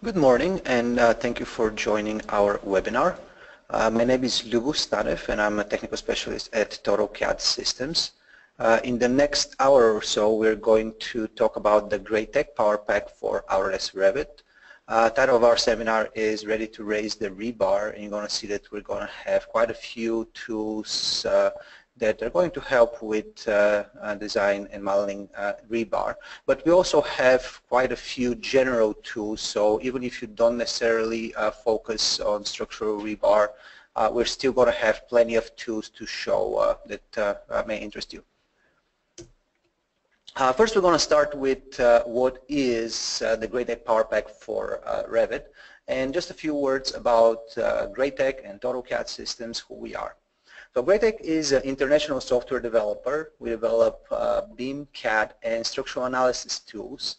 Good morning, and thank you for joining our webinar. My name is Ljubo Stanev, and I'm a technical specialist at CAD Systems. In the next hour or so, we're going to talk about the Graitec PowerPack for Autodesk Revit. Title of our seminar is Ready to Raise the Rebar, and you're going to see that we're going to have quite a few tools that are going to help with design and modeling rebar. But we also have quite a few general tools, so even if you don't necessarily focus on structural rebar, we're still going to have plenty of tools to show that may interest you. First, we're going to start with what is the Graitec PowerPack for Revit, and just a few words about Graitec and CAD Systems, who we are. So Graitec is an international software developer. We develop BIM, CAD, and structural analysis tools.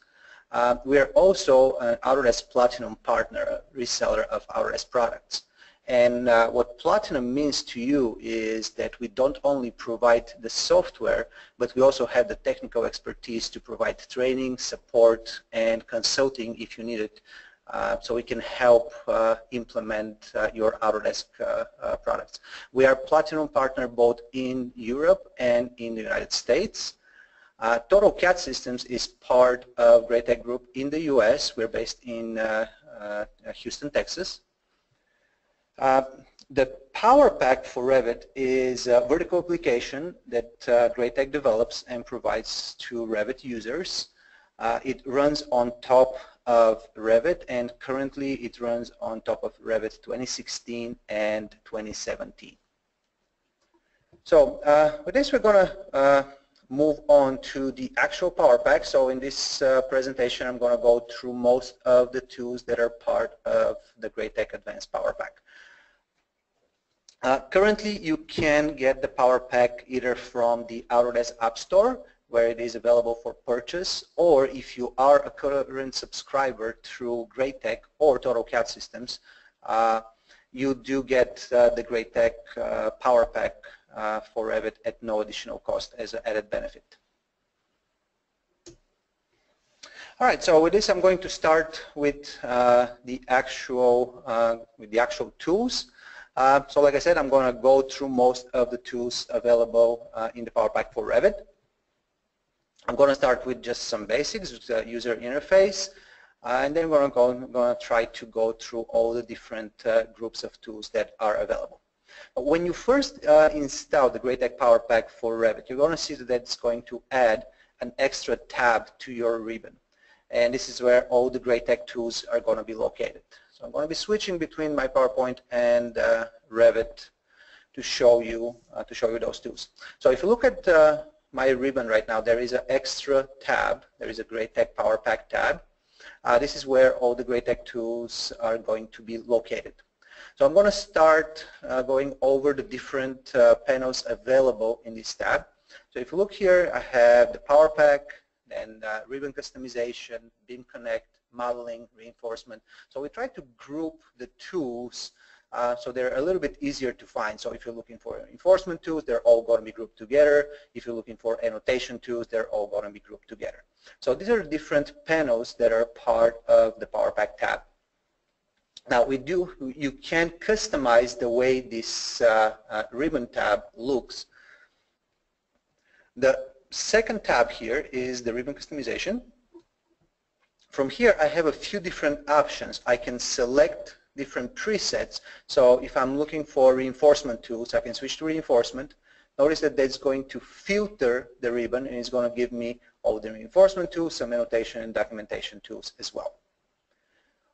We are also an Autodesk Platinum partner, reseller of Autodesk products. And what Platinum means to you is that we don't only provide the software, but we also have the technical expertise to provide training, support, and consulting if you need it. So we can help implement your Autodesk products. We are Platinum partner both in Europe and in the United States. CAD Systems is part of Graitec Group in the US. We're based in Houston, Texas. The PowerPack for Revit is a vertical application that Graitec develops and provides to Revit users. It runs on top of Revit, and currently it runs on top of Revit 2016 and 2017. So with this, we're going to move on to the actual PowerPack. So in this presentation, I'm going to go through most of the tools that are part of the Graitec Advanced PowerPack. Currently, you can get the PowerPack either from the Autodesk App Store, where it is available for purchase, or if you are a current subscriber through Graitec or CAD Systems, you do get the Graitec PowerPack for Revit at no additional cost as an added benefit. All right, so with this, I'm going to start with the actual tools. So like I said, I'm going to go through most of the tools available in the PowerPack for Revit. I'm going to start with just some basics, user interface, and then we're going to try to go through all the different groups of tools that are available. When you first install the Graitec PowerPack for Revit, you're going to see that it's going to add an extra tab to your ribbon, and this is where all the Graitec tools are going to be located. So I'm going to be switching between my PowerPoint and Revit to show you those tools. So if you look at my ribbon right now, there is an extra tab. There is a Graitec PowerPack tab. This is where all the Graitec tools are going to be located. So I'm going to start going over the different panels available in this tab. So if you look here, I have the PowerPack, then ribbon customization, BIM Connect, modeling, reinforcement. So we try to group the tools so they're a little bit easier to find. So if you're looking for reinforcement tools, they're all going to be grouped together. If you're looking for annotation tools, they're all going to be grouped together. So these are different panels that are part of the PowerPack tab. Now you can customize the way this ribbon tab looks. The second tab here is the ribbon customization. From here, I have a few different options. I can select different presets. So if I'm looking for reinforcement tools, I can switch to reinforcement. Notice that that's going to filter the ribbon, and it's going to give me all the reinforcement tools, some annotation and documentation tools as well.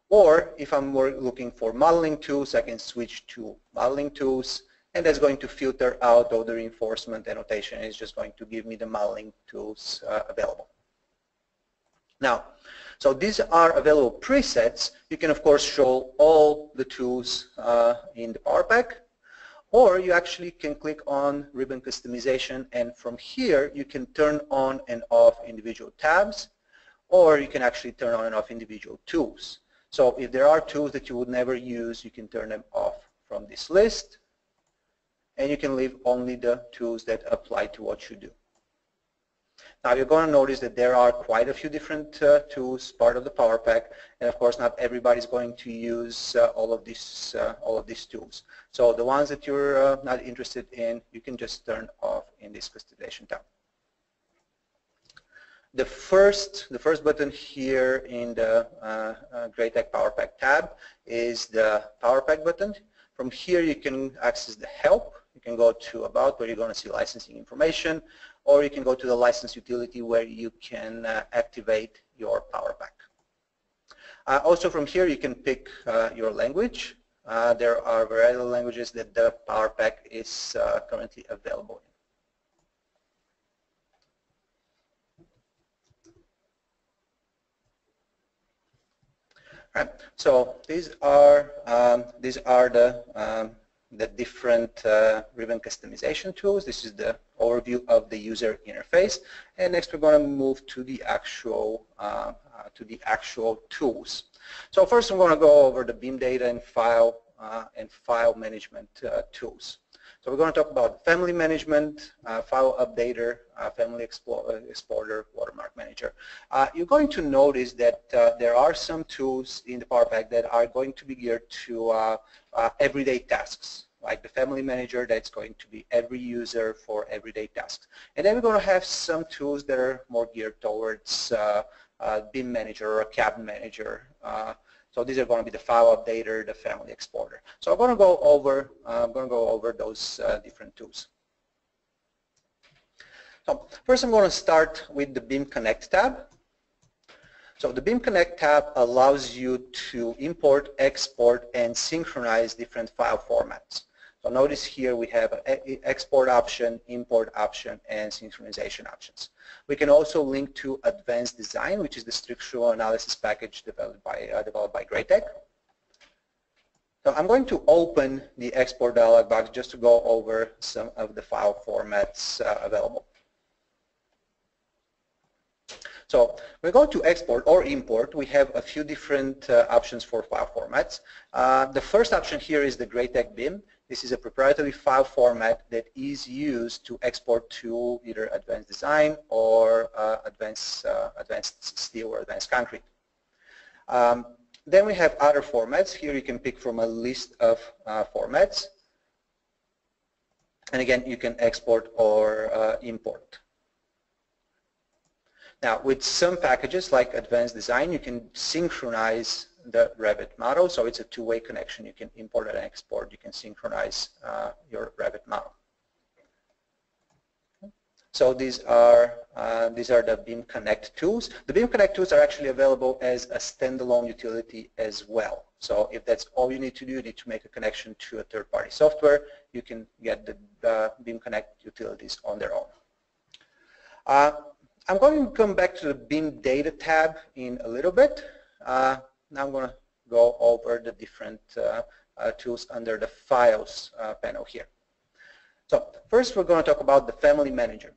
Or if I'm more looking for modeling tools, I can switch to modeling tools, and that's going to filter out all the reinforcement annotation. It's just going to give me the modeling tools available. Now, so these are available presets. You can, of course, show all the tools in the PowerPack, or you actually can click on ribbon customization, and from here you can turn on and off individual tabs, or you can actually turn on and off individual tools. So if there are tools that you would never use, you can turn them off from this list, and you can leave only the tools that apply to what you do. Now you're going to notice that there are quite a few different tools part of the PowerPack, and of course not everybody's going to use all of these tools. So the ones that you're not interested in, you can just turn off in this customization tab. The first button here in the Graitec PowerPack tab is the PowerPack button. From here you can access the help. You can go to about, where you're going to see licensing information, or you can go to the license utility where you can activate your PowerPack. Also from here you can pick your language. There are a variety of languages that the PowerPack is currently available in. Right. So these are the different ribbon customization tools. This is the overview of the user interface, and next we're going to move to the actual tools. So first I'm going to go over the BIM data and file management tools. So we're going to talk about family management, file updater, family exporter, watermark manager. You're going to notice that there are some tools in the PowerPack that are going to be geared to everyday tasks, like the family manager that's going to be every user for everyday tasks. And then we're going to have some tools that are more geared towards BIM manager or a CAD manager. So these are going to be the file updater, the family exporter. So I'm going to go over those different tools. So first I'm going to start with the BIM Connect tab. So the BIM Connect tab allows you to import, export, and synchronize different file formats. So notice here we have an export option, import option, and synchronization options. We can also link to Advanced Design, which is the structural analysis package developed by Graitec. So I'm going to open the export dialog box just to go over some of the file formats available. So we go to export or import. We have a few different options for file formats. The first option here is the Graitec BIM. This is a proprietary file format that is used to export to either Advanced Design or Advanced Steel or Advanced Concrete. Then we have other formats. Here you can pick from a list of formats. And again, you can export or import. Now, with some packages like Advanced Design, you can synchronize the Revit model, so it's a two-way connection. You can import and export. You can synchronize your Revit model. So these are the BIM Connect tools. The BIM Connect tools are actually available as a standalone utility as well. So if that's all you need to do, you need to make a connection to a third-party software, you can get the BIM Connect utilities on their own. I'm going to come back to the BIM Data tab in a little bit. Now I'm going to go over the different tools under the Files panel here. So first we're going to talk about the Family Manager.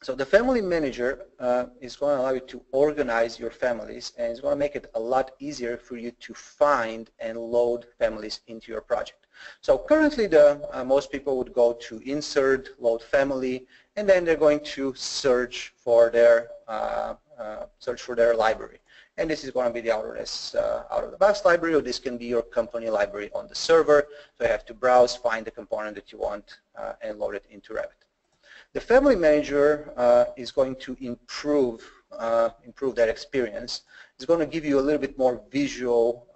So the Family Manager is going to allow you to organize your families, and it's going to make it a lot easier for you to find and load families into your project. So currently most people would go to Insert, Load Family, and then they're going to search for their library. And this is going to be the out-of-the-box library, or this can be your company library on the server. So you have to browse, find the component that you want, and load it into Revit. The Family Manager is going to improve that experience. It's going to give you a little bit more visual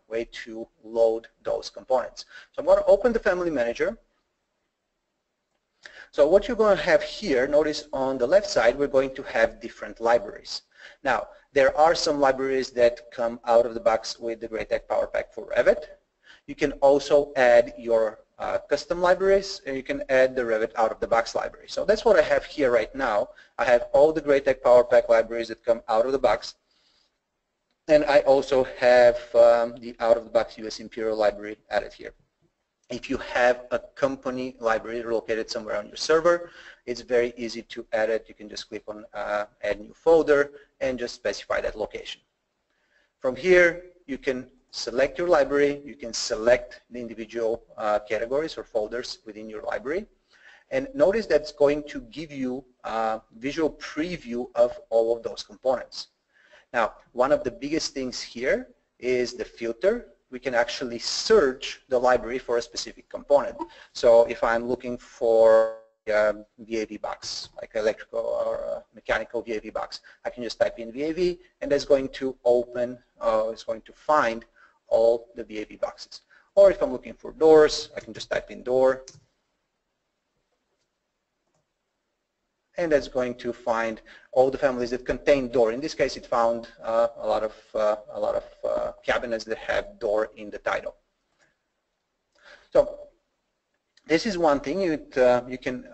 way to load those components. So I'm going to open the Family Manager. So what you're going to have here, notice on the left side, we're going to have different libraries. Now, there are some libraries that come out of the box with the Graitec PowerPack for Revit. You can also add your custom libraries, and you can add the Revit out-of-the-box library. So that's what I have here right now. I have all the Graitec PowerPack libraries that come out of the box, and I also have the out-of-the-box US Imperial library added here. If you have a company library located somewhere on your server, it's very easy to add it. You can just click on Add New Folder and just specify that location. From here, you can select your library. You can select the individual categories or folders within your library. And notice that's going to give you a visual preview of all of those components. Now, one of the biggest things here is the filter. We can actually search the library for a specific component. So if I'm looking for VAV box, like electrical or mechanical VAV box, I can just type in VAV, and that's going to open, it's going to find all the VAV boxes. Or if I'm looking for doors, I can just type in door, and that's going to find all the families that contain door. In this case, it found a lot of cabinets that have door in the title. So this is one thing. You can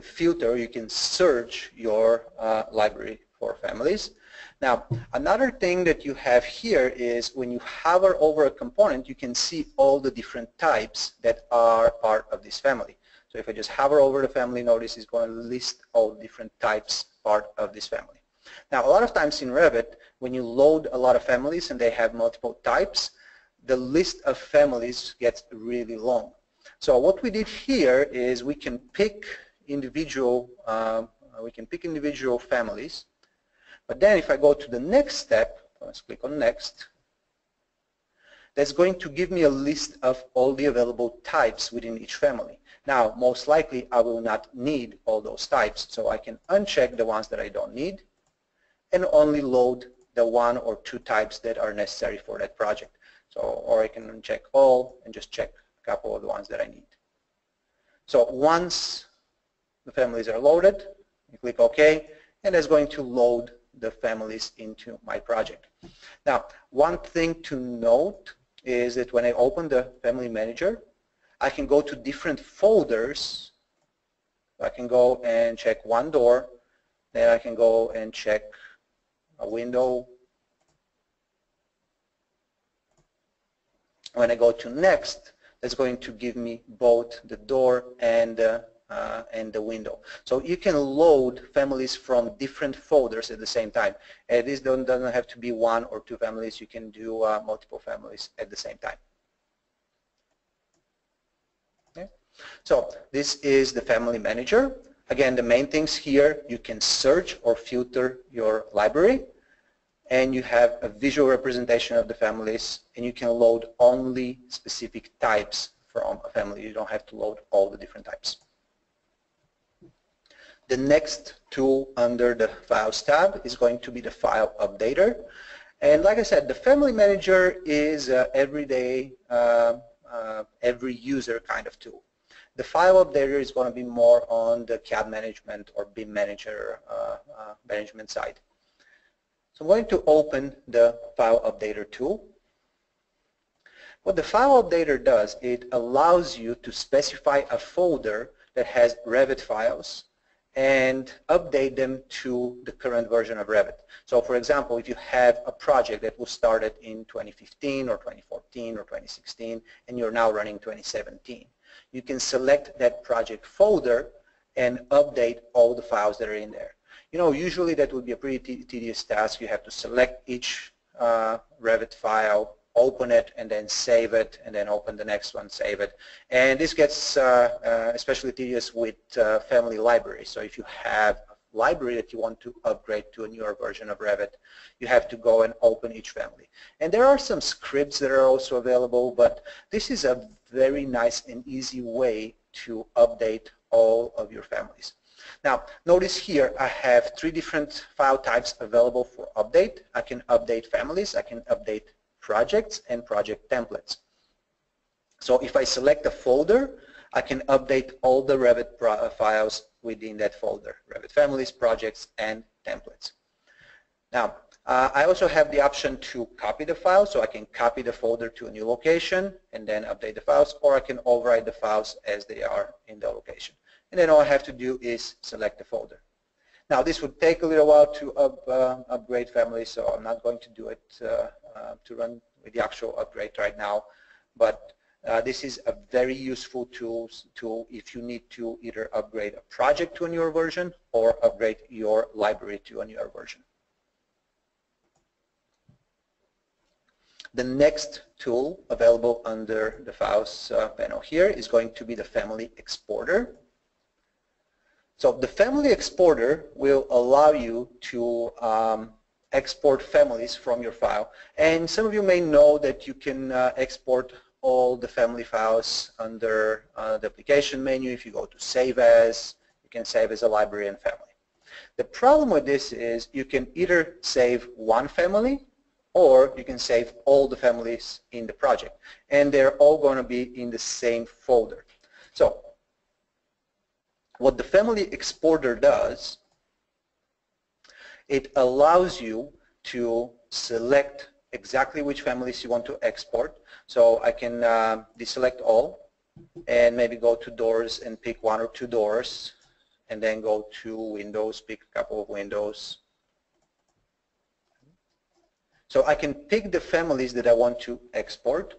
filter, you can search your library for families. Now, another thing that you have here is when you hover over a component, you can see all the different types that are part of this family. So if I just hover over the family, notice it's going to list all different types part of this family. Now, a lot of times in Revit, when you load a lot of families and they have multiple types, the list of families gets really long. So what we did here is we can pick individual families. But then if I go to the next step, let's click on next, that's going to give me a list of all the available types within each family. Now, most likely I will not need all those types, so I can uncheck the ones that I don't need and only load the one or two types that are necessary for that project. So, or I can uncheck all and just check a couple of the ones that I need. So once the families are loaded, you click OK, and it's going to load the families into my project. Now, one thing to note is that when I open the Family Manager, I can go to different folders. I can go and check one door, then I can go and check a window. When I go to next, that's going to give me both the door and the window. So you can load families from different folders at the same time. And this doesn't have to be one or two families. You can do multiple families at the same time. Okay. So this is the Family Manager. Again, the main things here, you can search or filter your library, and you have a visual representation of the families, and you can load only specific types from a family. You don't have to load all the different types. The next tool under the Files tab is going to be the File Updater. And like I said, the Family Manager is everyday, every user kind of tool. The File Updater is going to be more on the CAD management or BIM manager management side. So I'm going to open the File Updater tool. What the File Updater does, it allows you to specify a folder that has Revit files and update them to the current version of Revit. So for example, if you have a project that was started in 2015 or 2014 or 2016 and you're now running 2017, you can select that project folder and update all the files that are in there. You know, usually that would be a pretty tedious task. You have to select each Revit file, open it, and then save it, and then open the next one, save it. And this gets especially tedious with family libraries. So if you have a library that you want to upgrade to a newer version of Revit, you have to go and open each family. And there are some scripts that are also available, but this is a very nice and easy way to update all of your families. Now, notice here I have 3 different file types available for update. I can update families, I can update projects, and project templates. So if I select a folder, I can update all the Revit files within that folder, Revit families, projects, and templates. Now, I also have the option to copy the file, so I can copy the folder to a new location and then update the files, or I can overwrite the files as they are in the location. And then all I have to do is select the folder. Now, this would take a little while to upgrade families, so I'm not going to do it to run with the actual upgrade right now. But this is a very useful tool if you need to either upgrade a project to a newer version or upgrade your library to a newer version. The next tool available under the Files panel here is going to be the Family Exporter. So the Family Exporter will allow you to export families from your file. And some of you may know that you can export all the family files under the application menu. If you go to Save As, you can save as a library and family. The problem with this is you can either save one family or you can save all the families in the project. And they're all going to be in the same folder. So what the Family Exporter does, it allows you to select exactly which families you want to export. So I can deselect all and maybe go to doors and pick one or two doors, and then go to windows, pick a couple of windows. So I can pick the families that I want to export.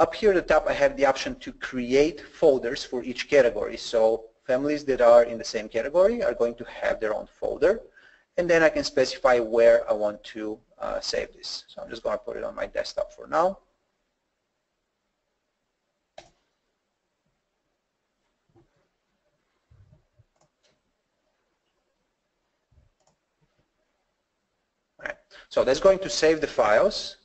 Up here at the top I have the option to create folders for each category. So families that are in the same category are going to have their own folder, and then I can specify where I want to save this. So I'm just going to put it on my desktop for now. All right. So that's going to save the files.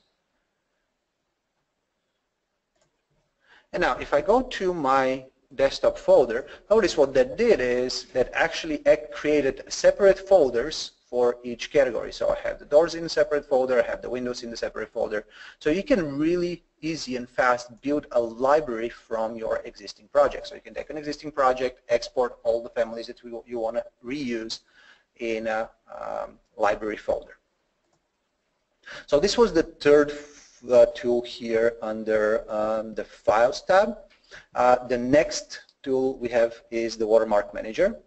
And now if I go to my desktop folder, notice what that did is that actually created separate folders for each category. So I have the doors in a separate folder, I have the windows in a separate folder. So you can really easy and fast build a library from your existing project. So you can take an existing project, export all the families that you want to reuse in a library folder. So this was the third tool here under the Files tab. The next tool we have is the Watermark Manager.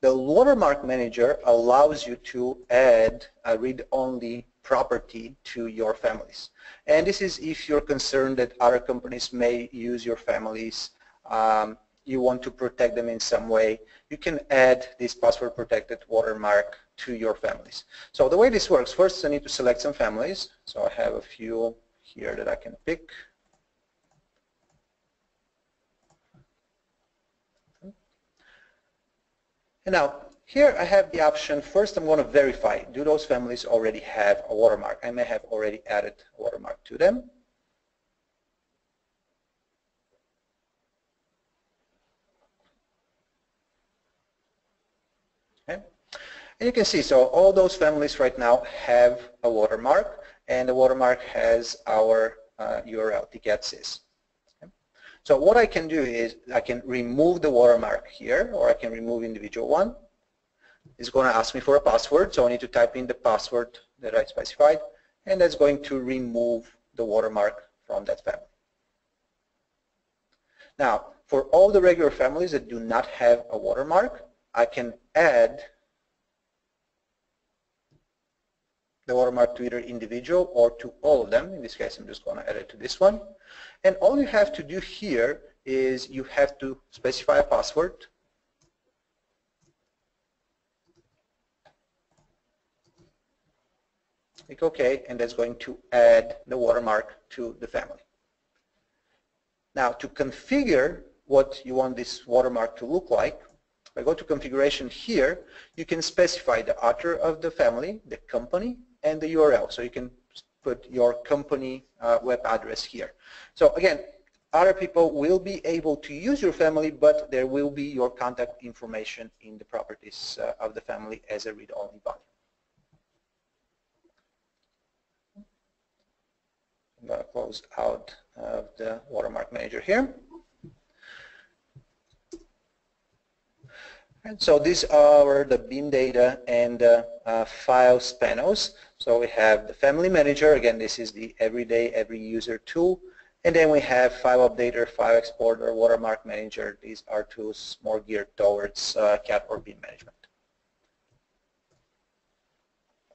The Watermark Manager allows you to add a read-only property to your families. And this is if you're concerned that other companies may use your families, you want to protect them in some way, you can add this password-protected watermark to your families. So the way this works, first I need to select some families. So I have a few here that I can pick. And now, here I have the option, first I'm going to verify, do those families already have a watermark? I may have already added a watermark to them. Okay. And you can see, so all those families right now have a watermark, and the watermark has our URL, tcat.sys. So what I can do is I can remove the watermark here, or I can remove individual one. It's going to ask me for a password, so I need to type in the password that I specified, and that's going to remove the watermark from that family. Now, for all the regular families that do not have a watermark, I can add the watermark to either individual or to all of them. In this case, I'm just going to add it to this one. And all you have to do here is you have to specify a password. Click OK, and that's going to add the watermark to the family. Now, to configure what you want this watermark to look like, if I go to configuration here, you can specify the author of the family, the company, and the URL. So you can put your company web address here. So again, other people will be able to use your family, but there will be your contact information in the properties of the family as a read-only body. I'm going to close out of the Watermark Manager here. And so these are the bin data and files panels. So we have the Family Manager. Again, this is the everyday, every user tool. And then we have File Updater, File Exporter, Watermark Manager. These are tools more geared towards CAD or bin management.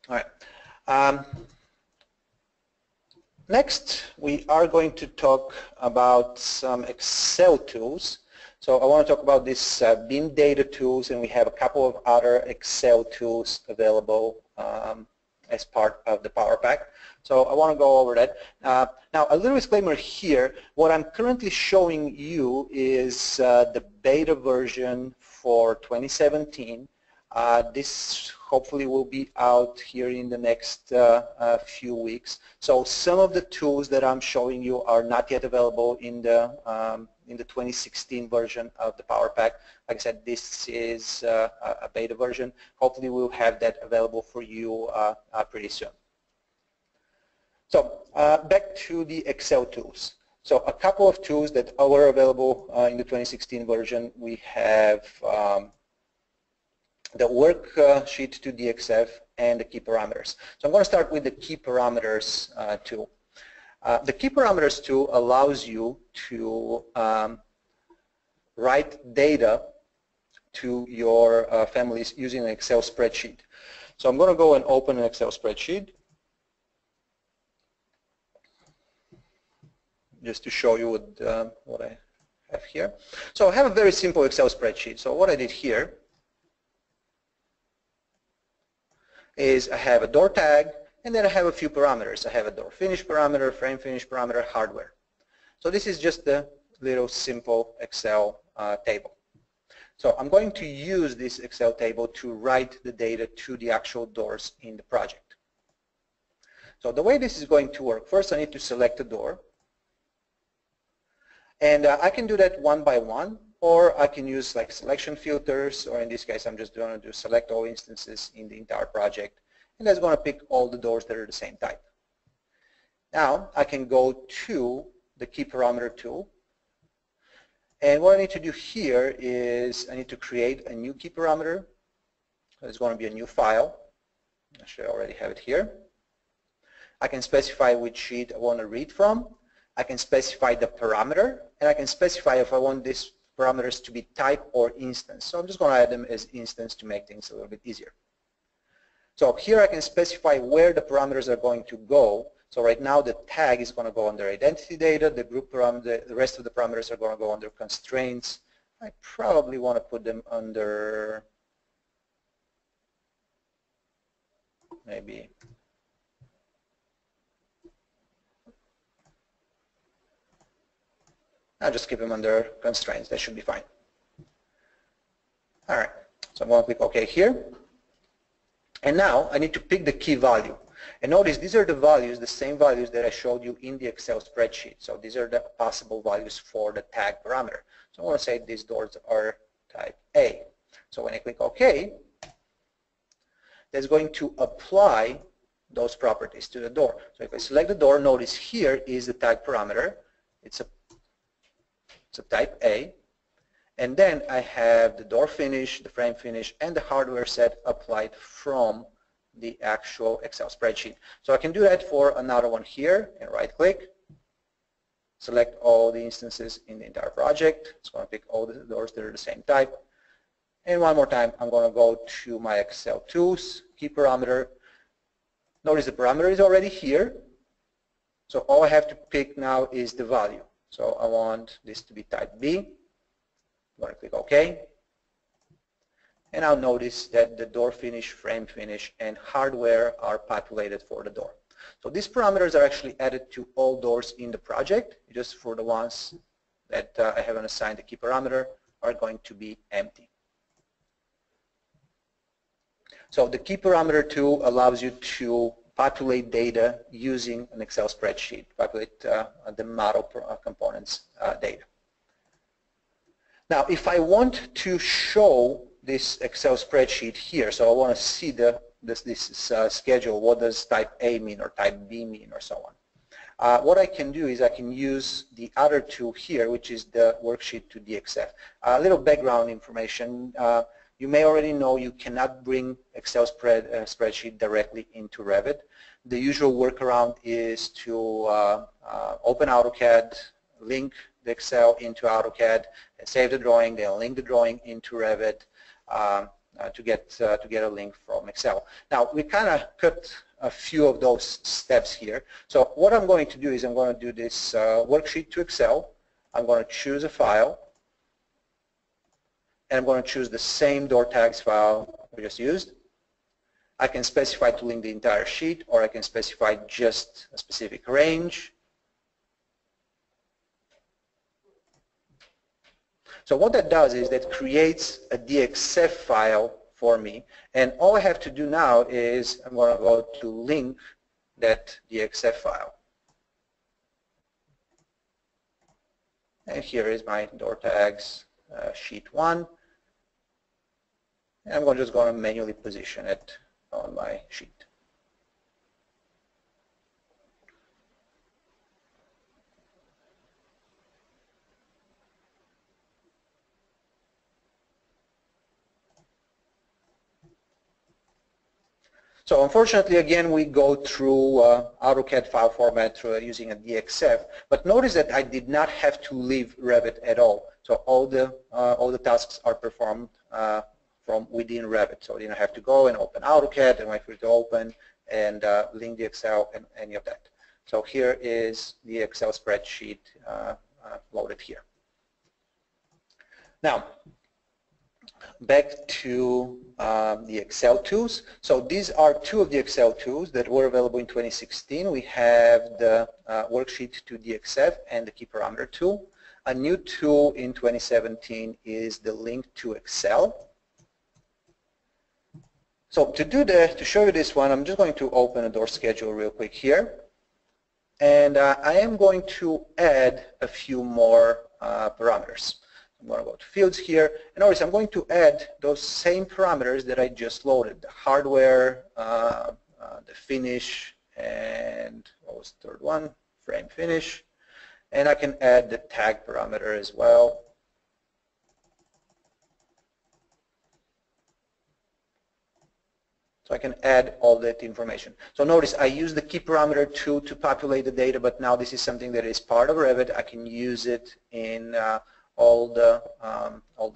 All right. Next, we are going to talk about some Excel tools. So I want to talk about these bin data tools, and we have a couple of other Excel tools available as part of the PowerPack. So I want to go over that. Now, a little disclaimer here. What I'm currently showing you is the beta version for 2017. This hopefully will be out here in the next few weeks. So some of the tools that I'm showing you are not yet available in the 2016 version of the PowerPack. Like I said, this is a beta version. Hopefully we'll have that available for you pretty soon. So back to the Excel tools. So a couple of tools that are available in the 2016 version. We have the worksheet to DXF and the key parameters. So I'm going to start with the key parameters tool. The key parameters tool allows you to write data to your families using an Excel spreadsheet. So I'm going to go and open an Excel spreadsheet just to show you what I have here. So I have a very simple Excel spreadsheet. So what I did here is I have a door tag, and then I have a few parameters. I have a door finish parameter, frame finish parameter, hardware. So this is just a little simple Excel table. So I'm going to use this Excel table to write the data to the actual doors in the project. So the way this is going to work, first I need to select a door. And I can do that one by one, or I can use like selection filters, or in this case I'm just going to do select all instances in the entire project, and that's going to pick all the doors that are the same type. Now I can go to the key parameter tool, and what I need to do here is I need to create a new key parameter. It's going to be a new file. Actually I already have it here. I can specify which sheet I want to read from. I can specify the parameter, and I can specify if I want these parameters to be type or instance. So I'm just going to add them as instance to make things a little bit easier. So here I can specify where the parameters are going to go. So right now the tag is going to go under identity data, the group parameter, the rest of the parameters are going to go under constraints. I probably want to put them under maybe I'll just keep them under constraints. That should be fine. All right. So I'm going to click OK here. And now I need to pick the key value. And notice these are the values, the same values that I showed you in the Excel spreadsheet. So these are the possible values for the tag parameter. So I want to say these doors are type A. So when I click OK, that's going to apply those properties to the door. So if I select the door, notice here is the tag parameter. It's a type A, and then I have the door finish, the frame finish, and the hardware set applied from the actual Excel spreadsheet. So I can do that for another one here, and right-click, select all the instances in the entire project. It's going to pick all the doors that are the same type. And one more time, I'm going to go to my Excel tools, key parameter. Notice the parameter is already here, so all I have to pick now is the value. So I want this to be type B. I'm going to click OK. And I'll notice that the door finish, frame finish, and hardware are populated for the door. So these parameters are actually added to all doors in the project. Just for the ones that I haven't assigned the key parameter are going to be empty. So the key parameter tool allows you to populate data using an Excel spreadsheet, populate the model components data. Now, if I want to show this Excel spreadsheet here, so I want to see this schedule, what does type A mean or type B mean or so on. What I can do is I can use the other tool here, which is the worksheet to DXF. A little background information. You may already know you cannot bring Excel spreadsheet directly into Revit. The usual workaround is to open AutoCAD, link the Excel into AutoCAD, and save the drawing, then link the drawing into Revit to get a link from Excel. Now we kind of cut a few of those steps here. So what I'm going to do is I'm going to do this worksheet to Excel. I'm going to choose a file. And I'm going to choose the same door tags file we just used. I can specify to link the entire sheet, or I can specify just a specific range. So what that does is that creates a DXF file for me, and all I have to do now is I'm going to go to link that DXF file. And here is my door tags sheet 1. And I'm just going to manually position it on my sheet. So unfortunately, again, we go through AutoCAD file format through using a DXF. But notice that I did not have to leave Revit at all. So all the tasks are performed from within Revit. So I didn't have to go and open AutoCAD and wait for it to open and link the Excel and any of that. So here is the Excel spreadsheet loaded here. Now, back to the Excel tools. So these are two of the Excel tools that were available in 2016. We have the worksheet to DXF and the key parameter tool. A new tool in 2017 is the link to Excel. So to show you this one, I'm just going to open a door schedule real quick here. And I am going to add a few more parameters. I'm going to go to fields here, and notice I'm going to add those same parameters that I just loaded: the hardware, the finish, and what was the third one? Frame finish. And I can add the tag parameter as well. So I can add all that information. So notice I use the key parameter tool to populate the data, but now this is something that is part of Revit. I can use it in all the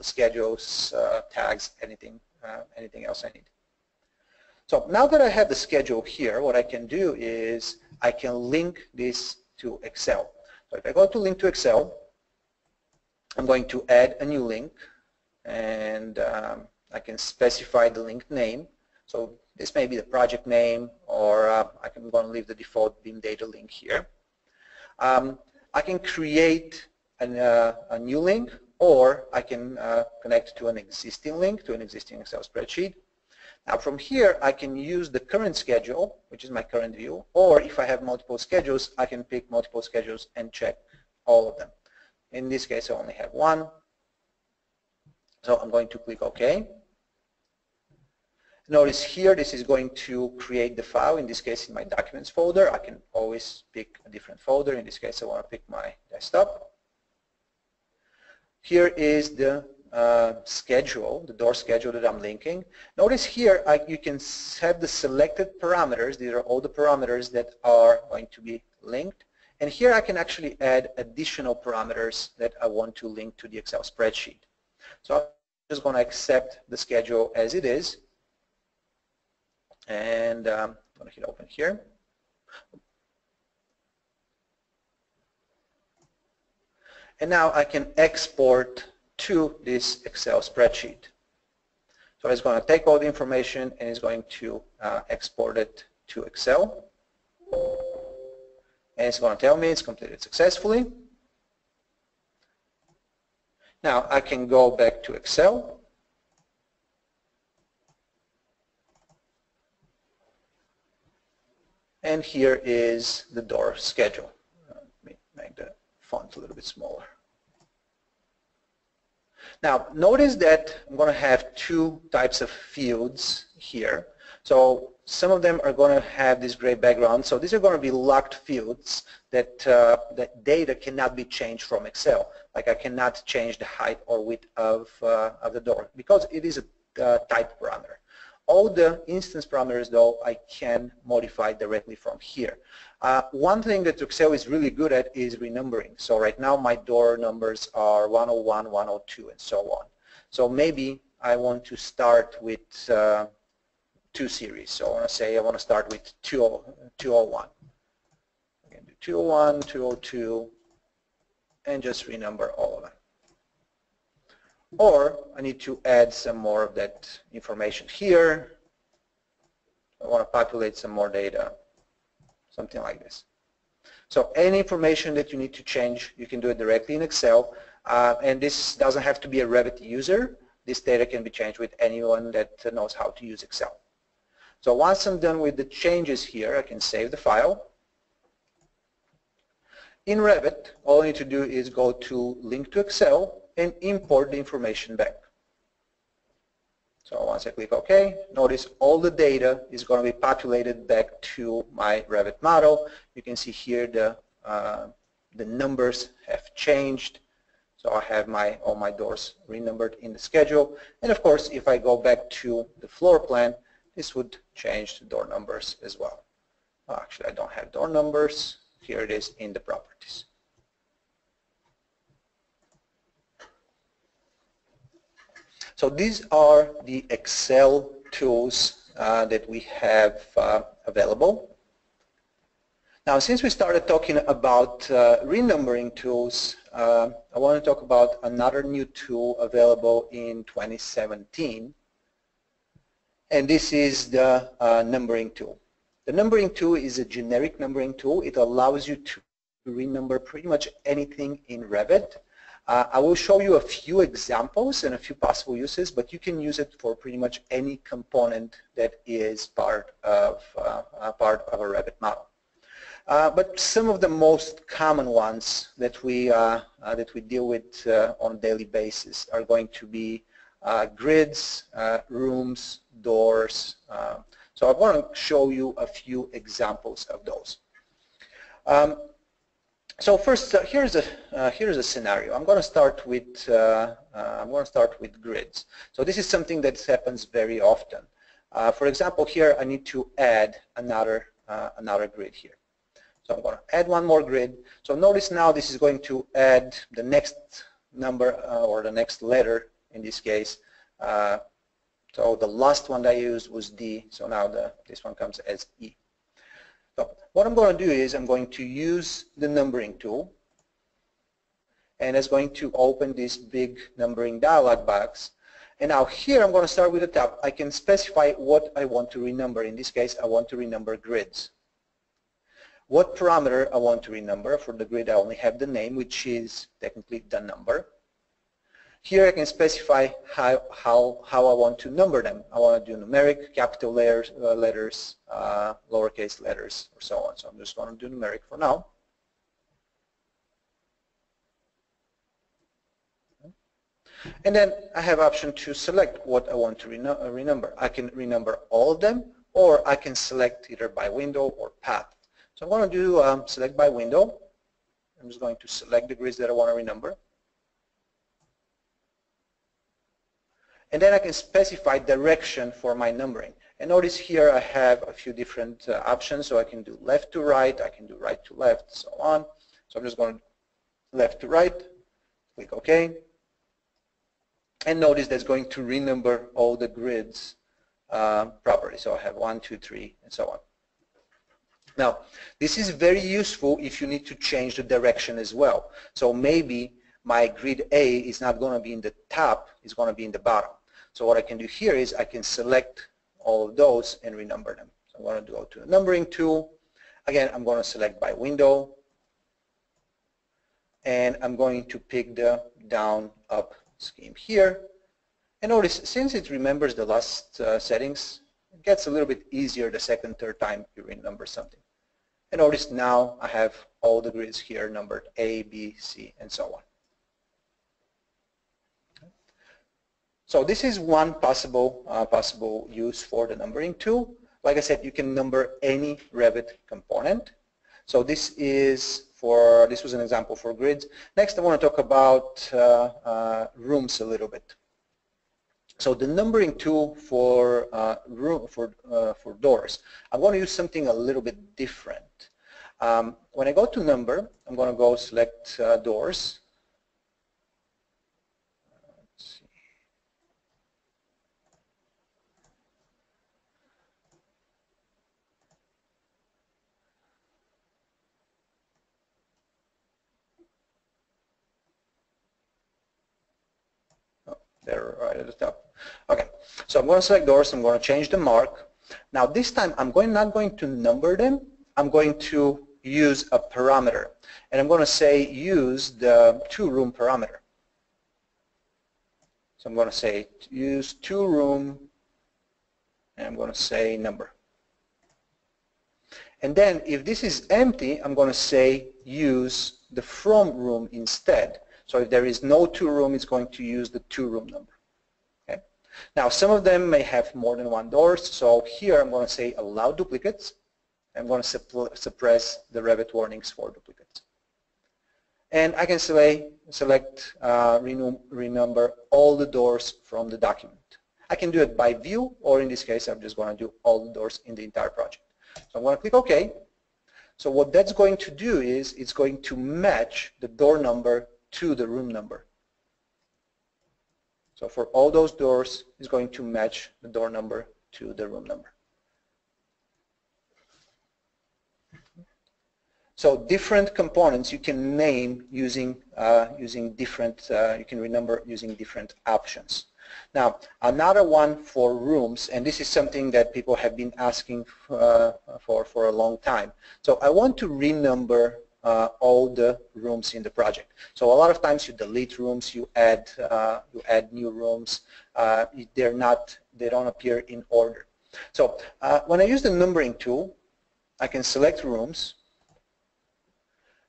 schedules, tags, anything else I need. So now that I have the schedule here, what I can do is I can link this to Excel. So if I go to link to Excel, I'm going to add a new link, and I can specify the link name. So this may be the project name, or I'm going to leave the default BIM data link here. I can create a new link, or I can connect to an existing link, to an existing Excel spreadsheet. Now from here, I can use the current schedule, which is my current view, or if I have multiple schedules, I can pick multiple schedules and check all of them. In this case, I only have one. So I'm going to click OK. Notice here, this is going to create the file, in this case in my documents folder. I can always pick a different folder. In this case, I want to pick my desktop. Here is the schedule, the door schedule that I'm linking. Notice here you can have the selected parameters. These are all the parameters that are going to be linked. And here I can actually add additional parameters that I want to link to the Excel spreadsheet. So I'm just going to accept the schedule as it is. And I'm going to hit open here. And now I can export to this Excel spreadsheet. So it's going to take all the information and it's going to export it to Excel. And it's going to tell me it's completed successfully. Now I can go back to Excel. And here is the door schedule. Let me make the font a little bit smaller. Now, notice that I'm going to have two types of fields here. So some of them are going to have this gray background. So these are going to be locked fields that that data cannot be changed from Excel. Like I cannot change the height or width of the door because it is a type parameter. All the instance parameters, though, I can modify directly from here. One thing that Excel is really good at is renumbering. So right now my door numbers are 101, 102, and so on. So maybe I want to start with 2 series. So I want to say I want to start with 201. I can do 201, 202, and just renumber all of them. Or I need to add some more of that information here. I want to populate some more data, something like this. So any information that you need to change, you can do it directly in Excel. And this doesn't have to be a Revit user. This data can be changed with anyone that knows how to use Excel. So once I'm done with the changes here, I can save the file. In Revit, all I need to do is go to Link to Excel and import the information back. So once I click OK, notice all the data is going to be populated back to my Revit model. You can see here the numbers have changed. So I have all my doors renumbered in the schedule. And of course, if I go back to the floor plan, this would change the door numbers as well. Actually, I don't have door numbers. Here it is in the properties. So these are the Excel tools that we have available. Now, since we started talking about renumbering tools, I want to talk about another new tool available in 2017. And this is the numbering tool. The numbering tool is a generic numbering tool. It allows you to renumber pretty much anything in Revit. I will show you a few examples and a few possible uses, but you can use it for pretty much any component that is part of a Revit model. But some of the most common ones that we deal with on a daily basis are going to be grids, rooms, doors. So I want to show you a few examples of those. So first, here's a scenario. I'm going to start with grids. So this is something that happens very often. For example, here I need to add another grid here. So I'm going to add one more grid. So notice now this is going to add the next number or the next letter in this case. So the last one that I used was D. So now this one comes as E. So what I'm going to do is I'm going to use the numbering tool, and it's going to open this big numbering dialog box. And now here I'm going to start with the top. I can specify what I want to renumber. In this case, I want to renumber grids. What parameter I want to renumber. For the grid, I only have the name, which is technically the number. Here I can specify how I want to number them. I want to do numeric, capital letters, lowercase letters, or so on. So I'm just going to do numeric for now. And then I have option to select what I want to renumber. I can renumber all of them, or I can select either by window or path. So I'm going to do select by window. I'm just going to select the grids that I want to renumber. And then I can specify direction for my numbering. And notice here I have a few different options. So I can do left to right, I can do right to left, so on. So I'm just going left to right, click OK. And notice that's going to renumber all the grids properly. So I have 1, 2, 3, and so on. Now, this is very useful if you need to change the direction as well. So maybe my grid A is not going to be in the top, it's going to be in the bottom. So what I can do here is I can select all of those and renumber them. So I'm going to go to the numbering tool. Again, I'm going to select by window. And I'm going to pick the down-up scheme here. And notice, since it remembers the last settings, it gets a little bit easier the second, third time you renumber something. And notice now I have all the grids here numbered A, B, C, and so on. So this is one possible use for the numbering tool. Like I said, you can number any Revit component. So this was an example for grids. Next, I want to talk about rooms a little bit. So the numbering tool for doors, I'm going to use something a little bit different. When I go to number, I'm going to go select doors. Let's see. Oh, they're right at the top. Okay, so I'm going to select doors. I'm going to change the mark. Now this time I'm not going to number them, I'm going to use a parameter. And I'm going to say use the two-room parameter. So I'm going to say use two-room, and I'm going to say number. And then if this is empty, I'm going to say use the from room instead. So if there is no two-room, it's going to use the two-room number. Okay. Now some of them may have more than one doors, so here I'm going to say allow duplicates. I'm going to suppress the Revit warnings for duplicates. And I can select renumber all the doors from the document. I can do it by view, or in this case I'm just going to do all the doors in the entire project. So I'm going to click OK. So what that's going to do is it's going to match the door number to the room number. So for all those doors, it's going to match the door number to the room number. So different components you can name using different, you can renumber using different options. Now another one for rooms, and this is something that people have been asking for a long time. So I want to renumber all the rooms in the project. So a lot of times you delete rooms, you add new rooms. They don't appear in order. So when I use the numbering tool, I can select rooms.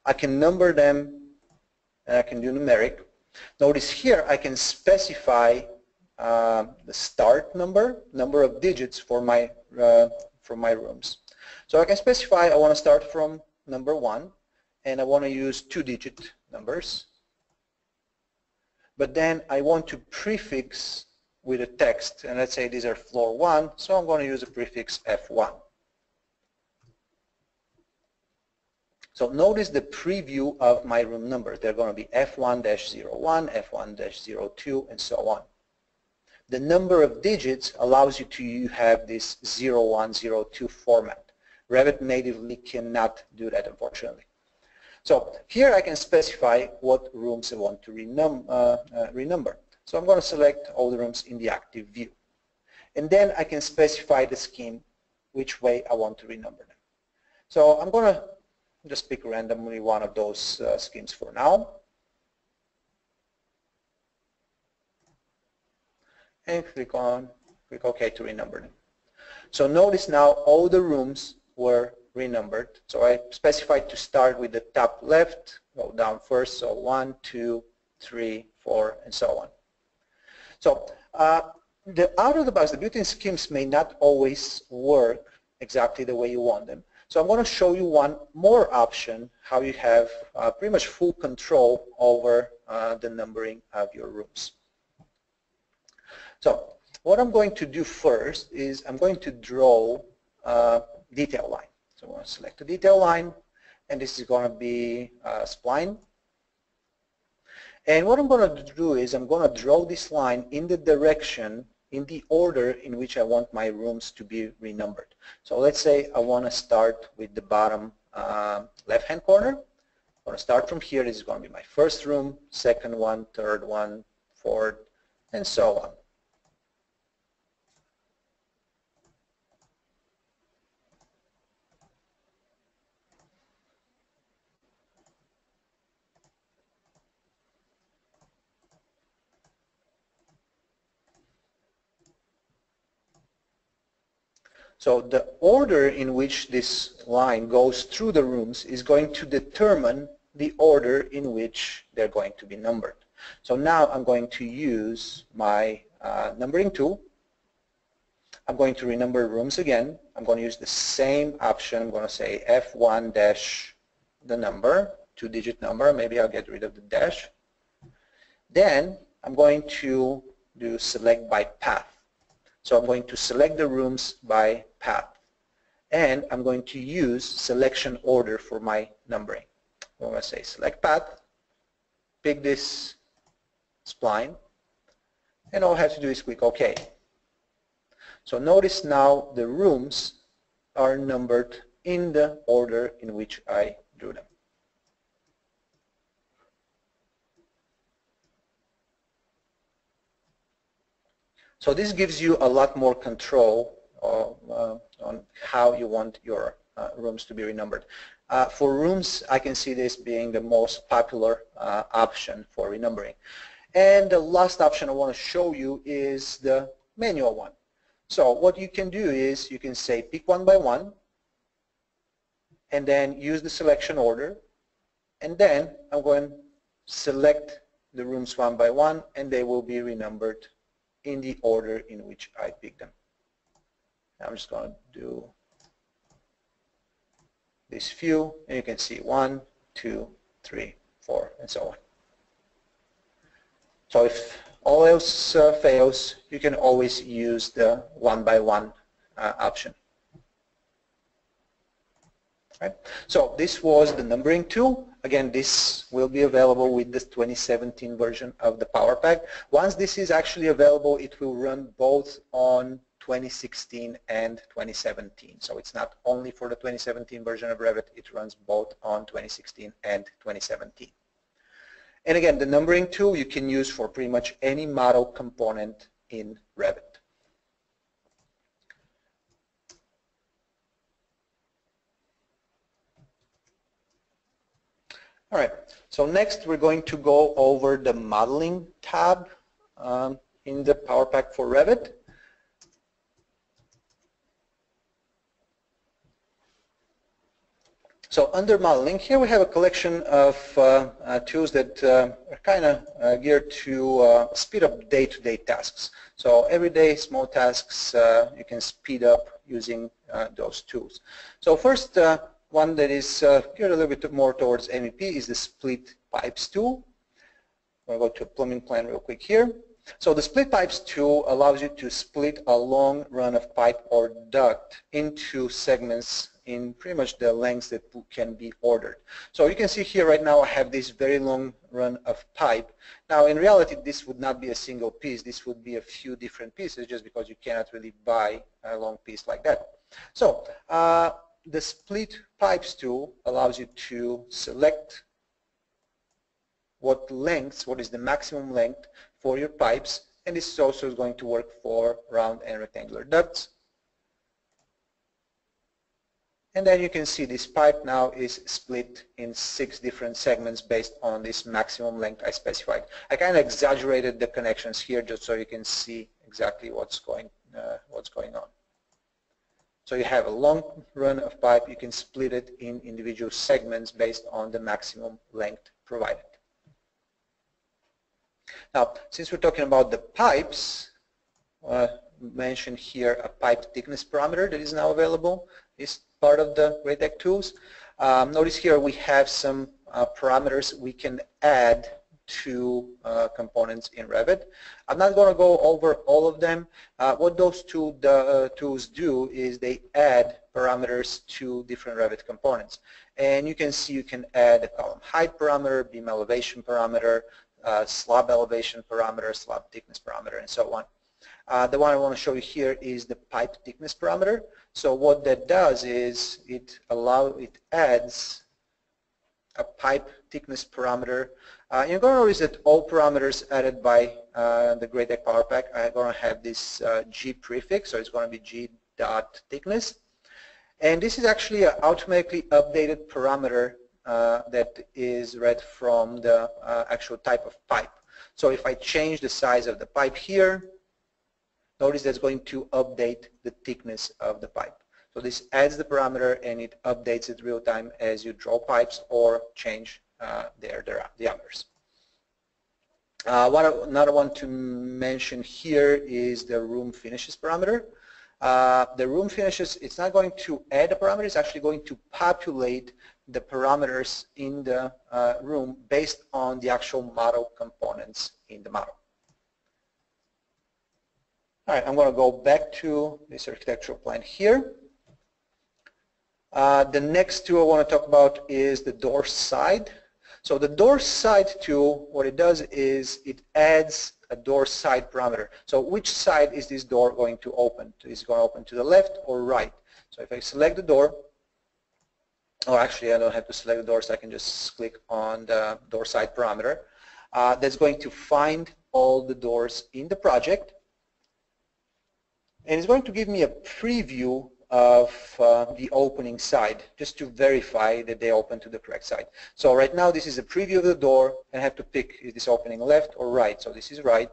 I can number them, and I can do numeric. Notice here I can specify the start number of digits for my rooms. So I can specify I want to start from number 1, and I want to use 2-digit numbers. But then I want to prefix with a text, and let's say these are floor 1, so I'm going to use a prefix F1. So notice the preview of my room numbers. They're going to be F1-01, F1-02, and so on. The number of digits allows you to have this 0102 format. Revit natively cannot do that, unfortunately. So here I can specify what rooms I want to renumber. So I'm going to select all the rooms in the active view. And then I can specify the scheme, which way I want to renumber them. So I'm going to just pick randomly one of those schemes for now. And click OK to renumber them. So notice now all the rooms were renumbered. So I specified to start with the top left, go down first, so 1, 2, 3, 4, and so on. So the out of the box, the built-in schemes may not always work exactly the way you want them. So I'm going to show you one more option, how you have pretty much full control over the numbering of your rooms. So what I'm going to do first is I'm going to draw a detail line. So I'm going to select the detail line, and this is going to be a spline. And what I'm going to do is I'm going to draw this line in the direction, in the order in which I want my rooms to be renumbered. So let's say I want to start with the bottom left-hand corner. I'm going to start from here. This is going to be my first room, second one, third one, fourth, and so on. So the order in which this line goes through the rooms is going to determine the order in which they're going to be numbered. So now I'm going to use my numbering tool. I'm going to renumber rooms again. I'm going to use the same option. I'm going to say F1 dash the number, 2-digit number. Maybe I'll get rid of the dash. Then I'm going to do select by path. So I'm going to select the rooms by path. And I'm going to use selection order for my numbering. I'm going to say select path, pick this spline, and all I have to do is click OK. So notice now the rooms are numbered in the order in which I drew them. So this gives you a lot more control on how you want your rooms to be renumbered. For rooms, I can see this being the most popular option for renumbering. And the last option I want to show you is the manual one. So what you can do is you can say pick one by one and then use the selection order, and then I'm going to select the rooms one by one and they will be renumbered in the order in which I picked them. I'm just going to do this few, and you can see 1, 2, 3, 4, and so on. So if all else fails, you can always use the one by one option. Right? So this was the numbering tool. Again, this will be available with the 2017 version of the PowerPack. Once this is actually available, it will run both on 2016 and 2017. So it's not only for the 2017 version of Revit, it runs both on 2016 and 2017. And again, the numbering tool you can use for pretty much any model component in Revit. All right, so next we're going to go over the modeling tab in the PowerPack for Revit. So under modeling, here we have a collection of tools that are kind of geared to speed up day-to-day tasks. So everyday small tasks you can speed up using those tools. So first one that is geared a little bit more towards MEP is the split pipes tool. I'm going to go to a plumbing plan real quick here. So the split pipes tool allows you to split a long run of pipe or duct into segments in pretty much the lengths that can be ordered. So you can see here right now I have this very long run of pipe. Now in reality this would not be a single piece, this would be a few different pieces just because you cannot really buy a long piece like that. So the split pipes tool allows you to select what is the maximum length for your pipes, and this is also going to work for round and rectangular ducts. And then you can see this pipe now is split in 6 different segments based on this maximum length I specified. I kind of exaggerated the connections here just so you can see exactly what's going on. So you have a long run of pipe, you can split it in individual segments based on the maximum length provided. Now, since we're talking about the pipes, mention here a pipe thickness parameter that is now available. It's part of the Graitec tools. Notice here we have some parameters we can add to components in Revit. I'm not going to go over all of them. What those tools do is they add parameters to different Revit components. And you can see you can add a column height parameter, beam elevation parameter, slab elevation parameter, slab thickness parameter, and so on. The one I want to show you here is the pipe thickness parameter. So what that does is it adds a pipe thickness parameter. You're going to notice that all parameters added by the Graitec PowerPack are going to have this G prefix, so it's going to be G.thickness. And this is actually an automatically updated parameter that is read from the actual type of pipe. So if I change the size of the pipe here, notice that's going to update the thickness of the pipe. So this adds the parameter and it updates it real time as you draw pipes or change their diameters. Another one to mention here is the room finishes parameter. The room finishes, it's not going to add a parameter, it's actually going to populate the parameters in the room based on the actual model components in the model. All right, I'm going to go back to this architectural plan here. The next tool I want to talk about is the door side. So the door side tool, what it does is it adds a door side parameter. So which side is this door going to open? Is it going to open to the left or right? So if I select the door, or actually I don't have to select the door, so I can just click on the door side parameter. That's going to find all the doors in the project. And it's going to give me a preview of the opening side, just to verify that they open to the correct side. So right now this is a preview of the door, and I have to pick, is this opening left or right? So this is right.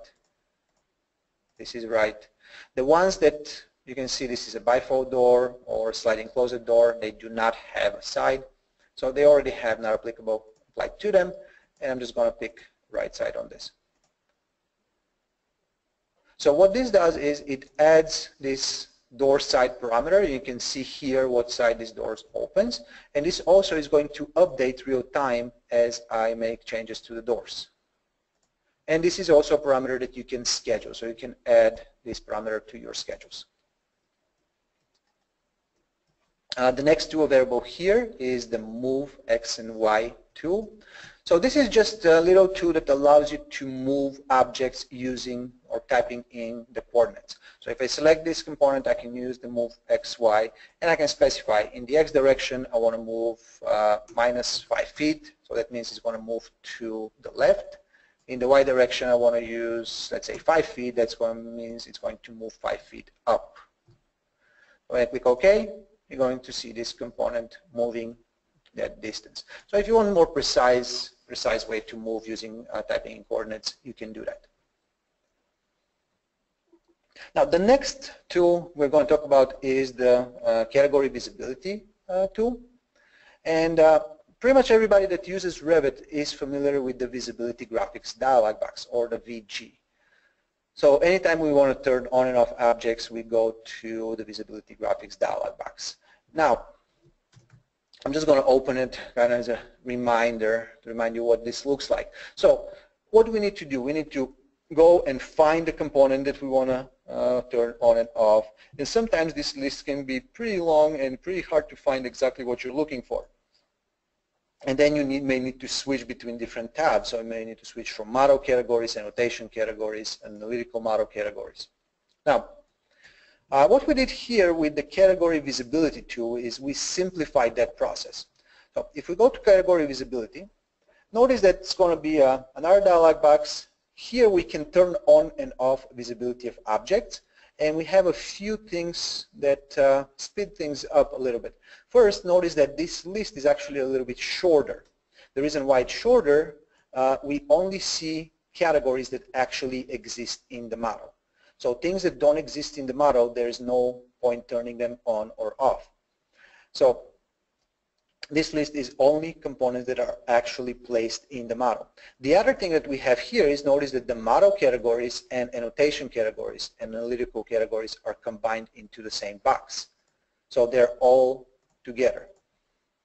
This is right. The ones that you can see, this is a bifold door or sliding closet door, they do not have a side. So they already have not applicable applied to them, and I'm just going to pick right side on this. So what this does is it adds this door side parameter. You can see here what side this door opens, and this also is going to update real time as I make changes to the doors. And this is also a parameter that you can schedule, so you can add this parameter to your schedules. The next tool available here is the Move X and Y tool. So this is just a little tool that allows you to move objects using or typing in the coordinates. So if I select this component, I can use the Move X, Y, and I can specify in the X direction I want to move minus 5 feet, so that means it's going to move to the left. In the Y direction I want to use, let's say 5 feet, that means it's going to move 5 feet up. When I click OK, you're going to see this component moving that distance. So if you want a more precise way to move using typing in coordinates, you can do that. Now the next tool we're going to talk about is the category visibility tool. And pretty much everybody that uses Revit is familiar with the visibility graphics dialog box, or the VG. So anytime we want to turn on and off objects, we go to the visibility graphics dialog box. Now, I'm just going to open it kind of as a reminder to remind you what this looks like. So what do we need to do? We need to go and find the component that we want to turn on and off. And sometimes this list can be pretty long and pretty hard to find exactly what you're looking for. And then you may need to switch between different tabs. So you may need to switch from model categories, annotation categories, and analytical model categories. Now, what we did here with the category visibility tool is we simplified that process. So if we go to category visibility, notice that it's going to be another dialog box. Here we can turn on and off visibility of objects, and we have a few things that speed things up a little bit. First, notice that this list is actually a little bit shorter. The reason why it's shorter, we only see categories that actually exist in the model. So things that don't exist in the model, there's no point turning them on or off. So this list is only components that are actually placed in the model. The other thing that we have here is notice that the model categories and annotation categories and analytical categories are combined into the same box. So they're all together.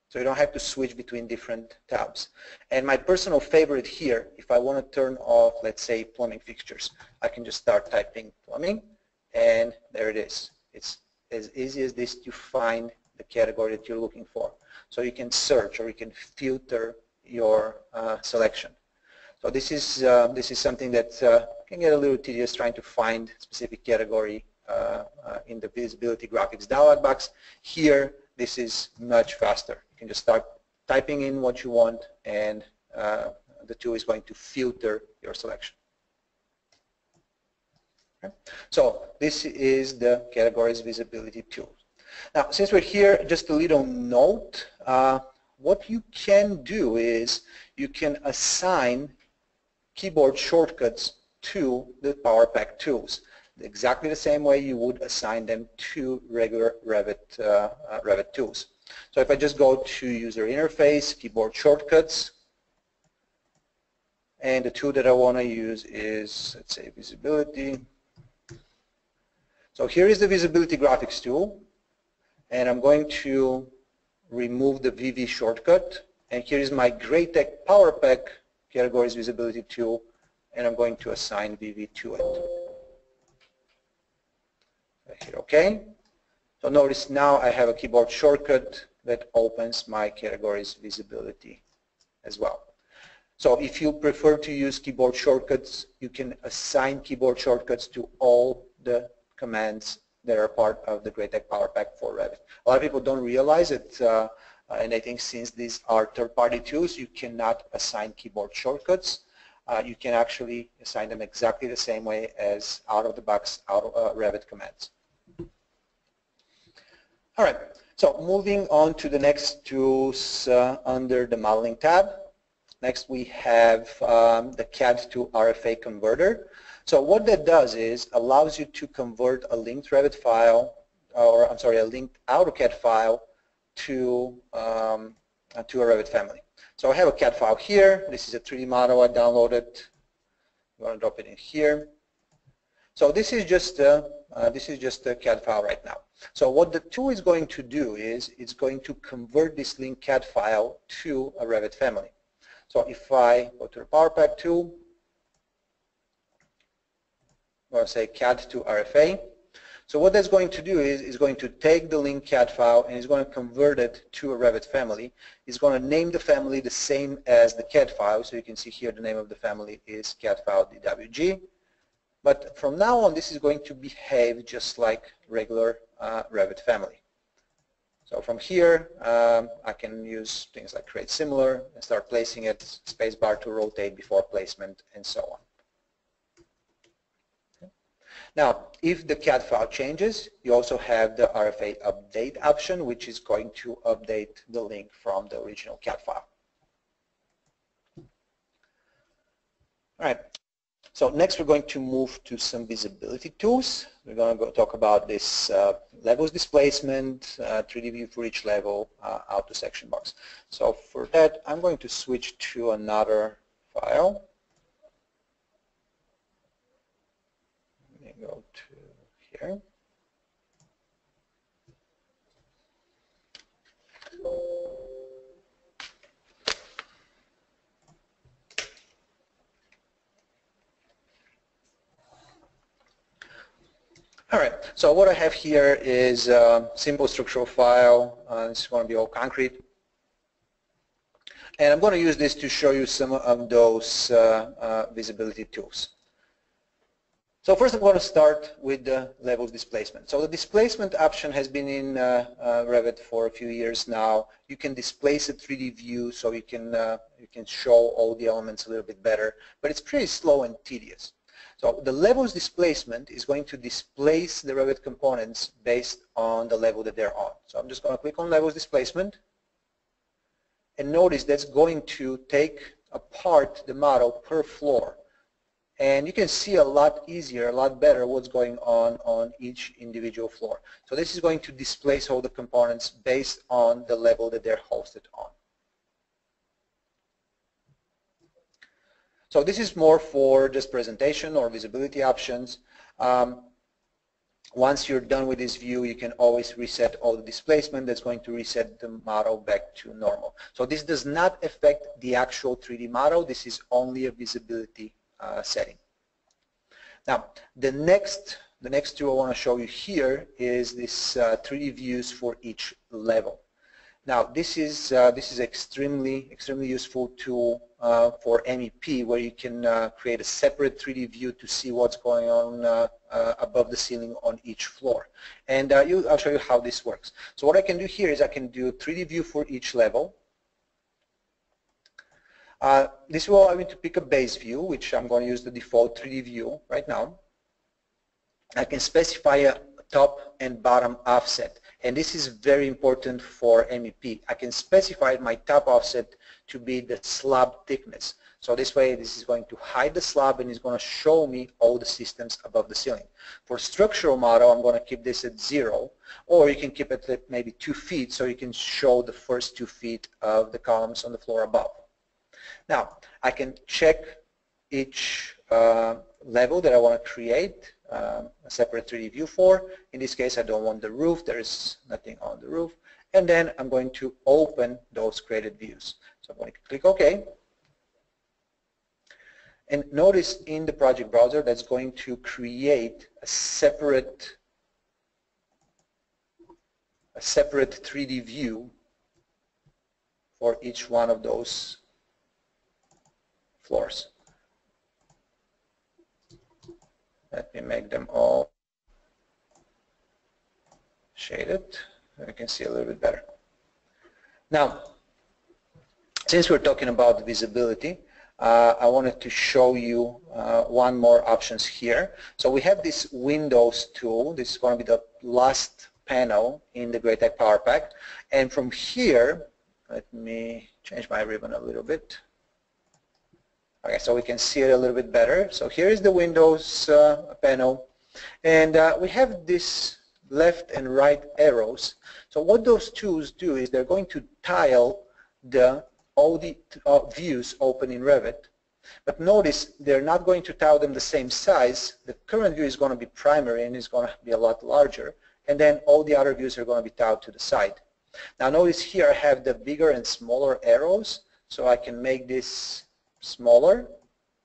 So you don't have to switch between different tabs. And my personal favorite here, if I want to turn off, let's say, plumbing fixtures, I can just start typing plumbing, and there it is. It's as easy as this to find the category that you're looking for. So you can search or you can filter your selection. So this is something that can get a little tedious trying to find specific category in the visibility graphics dialog box. Here, this is much faster. You can just start typing in what you want, and the tool is going to filter your selection. Okay. So this is the categories visibility tool. Now, since we're here, just a little note. What you can do is you can assign keyboard shortcuts to the PowerPack tools, exactly the same way you would assign them to regular Revit tools. So if I just go to user interface, keyboard shortcuts, and the tool that I want to use is, let's say, visibility. So here is the visibility graphics tool, and I'm going to remove the VV shortcut, and here is my Graitec PowerPack categories visibility tool, and I'm going to assign VV to it. I hit OK. So notice now I have a keyboard shortcut that opens my categories visibility as well. So if you prefer to use keyboard shortcuts, you can assign keyboard shortcuts to all the commands that are part of the Graitec PowerPack for Revit. A lot of people don't realize it, and I think since these are third-party tools, you cannot assign keyboard shortcuts. You can actually assign them exactly the same way as out-of-the-box Revit commands. All right, so moving on to the next tools under the modeling tab. Next we have the CAD to RFA converter. So what that does is allows you to convert a linked Revit file, or I'm sorry, a linked AutoCAD file to a Revit family. So I have a CAD file here. This is a 3D model I downloaded. I'm going to drop it in here. So this is just a CAD file right now. So what the tool is going to do is it's going to convert this linked CAD file to a Revit family. So if I go to the PowerPack tool, I'm going to say CAD to RFA. So what that's going to do is it's going to take the linked CAD file and it's going to convert it to a Revit family. It's going to name the family the same as the CAD file. So you can see here the name of the family is CAD file DWG. But from now on, this is going to behave just like regular Revit family. So from here, I can use things like create similar and start placing it, spacebar to rotate before placement, and so on. Okay. Now, if the CAD file changes, you also have the RFA update option, which is going to update the link from the original CAD file. All right. So next we're going to move to some visibility tools. We're going to go talk about this levels displacement, 3D view for each level, auto section box. So for that, I'm going to switch to another file. Let me go to here. All right, so what I have here is a simple structural file. This is going to be all concrete. And I'm going to use this to show you some of those visibility tools. So first I'm going to start with the levels displacement. So the displacement option has been in Revit for a few years now. You can displace a 3D view so you can show all the elements a little bit better, but it's pretty slow and tedious. So the levels displacement is going to displace the Revit components based on the level that they're on. So I'm just going to click on levels displacement, and notice that's going to take apart the model per floor. And you can see a lot easier, a lot better what's going on each individual floor. So this is going to displace all the components based on the level that they're hosted on. So this is more for just presentation or visibility options. Once you're done with this view, you can always reset all the displacement. That's going to reset the model back to normal. So this does not affect the actual 3D model. This is only a visibility setting. Now, the next tool I want to show you here is this 3D views for each level. Now, this is extremely useful tool for MEP, where you can create a separate 3D view to see what's going on above the ceiling on each floor. And I'll show you how this works. So what I can do here is I can do a 3D view for each level. This will allow me to pick a base view, which I'm going to use the default 3D view right now. I can specify a top and bottom offset, and this is very important for MEP. I can specify my top offset to be the slab thickness. So this way, this is going to hide the slab and it's going to show me all the systems above the ceiling. For structural model, I'm going to keep this at 0, or you can keep it at maybe 2 feet, so you can show the first 2 feet of the columns on the floor above. Now, I can check each level that I want to create a separate 3D view for. In this case, I don't want the roof. There is nothing on the roof. And then I'm going to open those created views. So I'm going to click OK. And notice in the project browser that's going to create a separate 3D view for each one of those floors. Let me make them all shaded so you can see a little bit better. Now, since we're talking about visibility, I wanted to show you one more options here. So we have this Windows tool. This is going to be the last panel in the Graitec PowerPack. And from here, let me change my ribbon a little bit. Okay, so we can see it a little bit better. So here is the Windows panel, and we have this left and right arrows. So what those tools do is they're going to tile all the views open in Revit. But notice they're not going to tile them the same size. The current view is going to be primary and is going to be a lot larger. And then all the other views are going to be tiled to the side. Now notice here I have the bigger and smaller arrows. So I can make this smaller.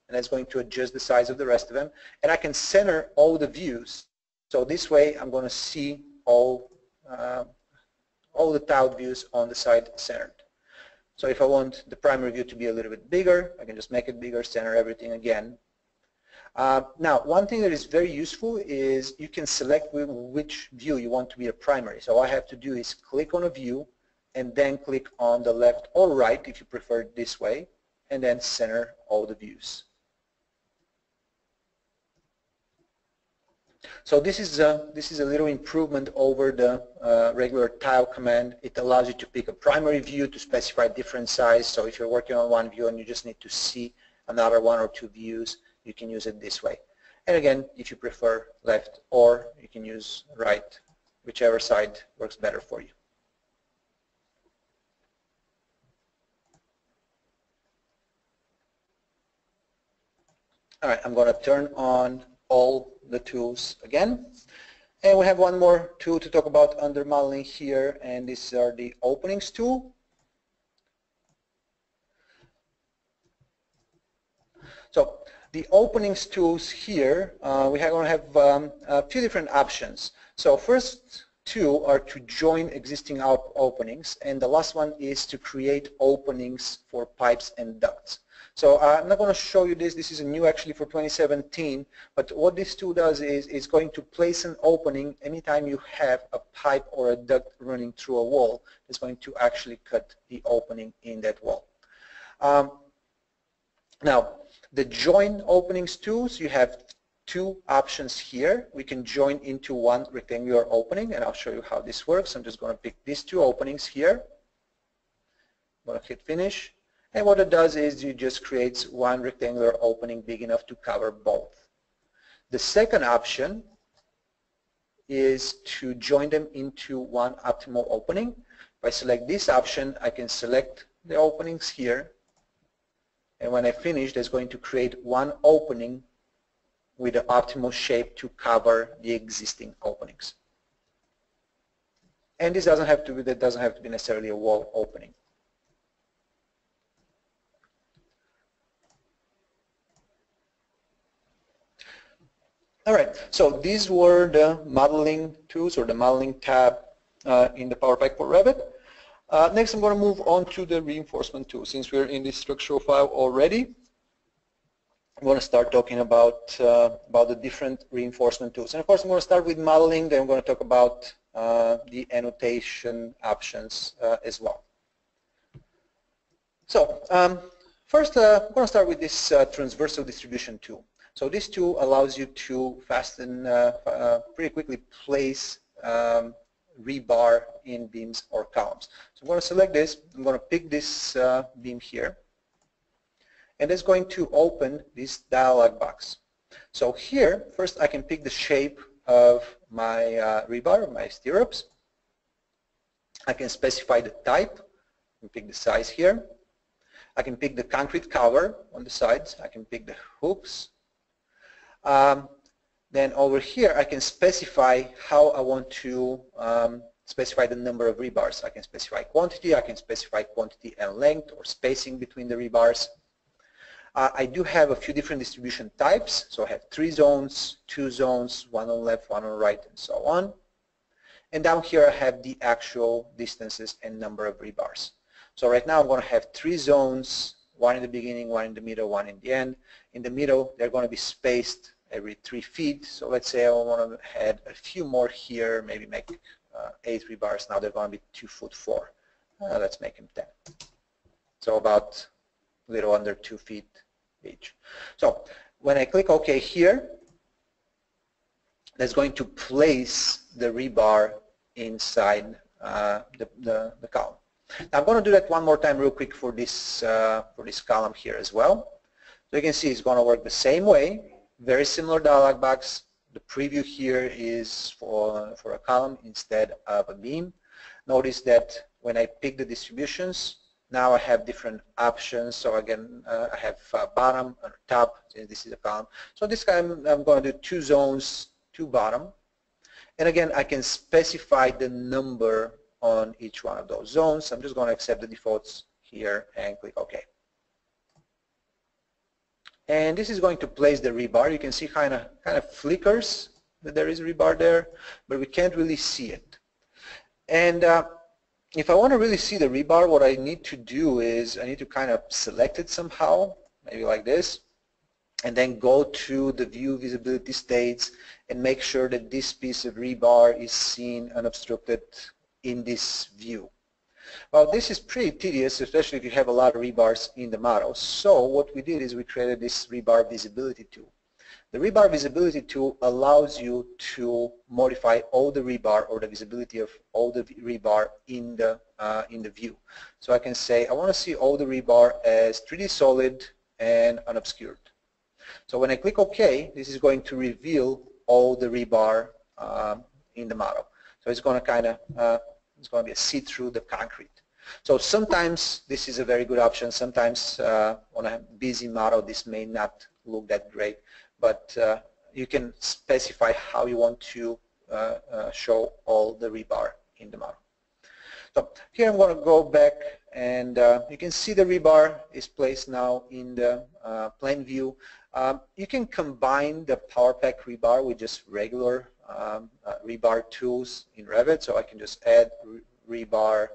And that's going to adjust the size of the rest of them. And I can center all the views. So this way I'm going to see all the tiled views on the side centered. So if I want the primary view to be a little bit bigger, I can just make it bigger, center everything again. Now, one thing that is very useful is you can select which view you want to be a primary. So all I have to do is click on a view and then click on the left or right, if you prefer it this way, and then center all the views. So this is a little improvement over the regular tile command. It allows you to pick a primary view to specify different size. So if you're working on one view and you just need to see another one or two views, you can use it this way. And again, if you prefer left, or you can use right, whichever side works better for you. All right, I'm going to turn on all the tools again. And we have one more tool to talk about under modeling here, and these are the openings tool. So the openings tools here, we are going to have a few different options. So first two are to join existing openings, and the last one is to create openings for pipes and ducts. So I'm not going to show you this. This is new actually for 2017. But what this tool does is it's going to place an opening anytime you have a pipe or a duct running through a wall. It's going to actually cut the opening in that wall. Now, the join openings tools, you have two options here. We can join into one rectangular opening, and I'll show you how this works. I'm just going to pick these two openings here. I'm going to hit finish. And what it does is it just creates one rectangular opening big enough to cover both. The second option is to join them into one optimal opening. If I select this option, I can select the openings here. And when I finish, that's going to create one opening with the optimal shape to cover the existing openings. And this doesn't have to be necessarily a wall opening. All right, so these were the modeling tools, or the modeling tab in the PowerPack for Revit. Next, I'm going to move on to the reinforcement tool. Since we're in this structural file already, I'm going to start talking about the different reinforcement tools. And of course, I'm going to start with modeling, then I'm going to talk about the annotation options as well. So first, I'm going to start with this transversal distribution tool. So this tool allows you to pretty quickly place rebar in beams or columns. So I'm going to select this. I'm going to pick this beam here. And it's going to open this dialog box. So here, first I can pick the shape of my rebar, my stirrups. I can specify the type. I can pick the size here. I can pick the concrete cover on the sides. I can pick the hooks. Then over here I can specify how I want to specify the number of rebars. I can specify quantity, I can specify quantity and length or spacing between the rebars. I do have a few different distribution types. So I have 3 zones, 2 zones, one on left, one on right, and so on. And down here I have the actual distances and number of rebars. So right now I'm going to have 3 zones, one in the beginning, one in the middle, one in the end. In the middle they're going to be spaced every 3 feet. So let's say I want to add a few more here, maybe make 8 rebars. Now they're going to be 2'4". Let's make them 10. So about a little under 2 feet each. So when I click OK here, that's going to place the rebar inside the column. Now I'm going to do that one more time real quick for this column here as well. So you can see it's going to work the same way. Very similar dialog box. The preview here is for a column instead of a beam. Notice that when I pick the distributions, now I have different options. So again, I have bottom and top, since this is a column. So this time I'm going to do 2 zones, 2 bottom. And again, I can specify the number on each one of those zones. I'm just going to accept the defaults here and click OK. And this is going to place the rebar. You can see kind of flickers that there is rebar there, but we can't really see it. And if I want to really see the rebar, what I need to do is I need to kind of select it somehow, maybe like this, and then go to the view visibility states and make sure that this piece of rebar is seen unobstructed in this view. Well, this is pretty tedious, especially if you have a lot of rebars in the model. So what we did is we created this rebar visibility tool. The rebar visibility tool allows you to modify all the rebar or the visibility of all the rebar in the view. So I can say I want to see all the rebar as 3D solid and unobscured. So when I click OK, this is going to reveal all the rebar in the model. So it's going to kind of it's going to be a see-through the concrete. So sometimes this is a very good option. Sometimes on a busy model this may not look that great, but you can specify how you want to show all the rebar in the model. So here I'm going to go back, and you can see the rebar is placed now in the plan view. You can combine the PowerPack rebar with just regular rebar tools in Revit. So I can just add rebar,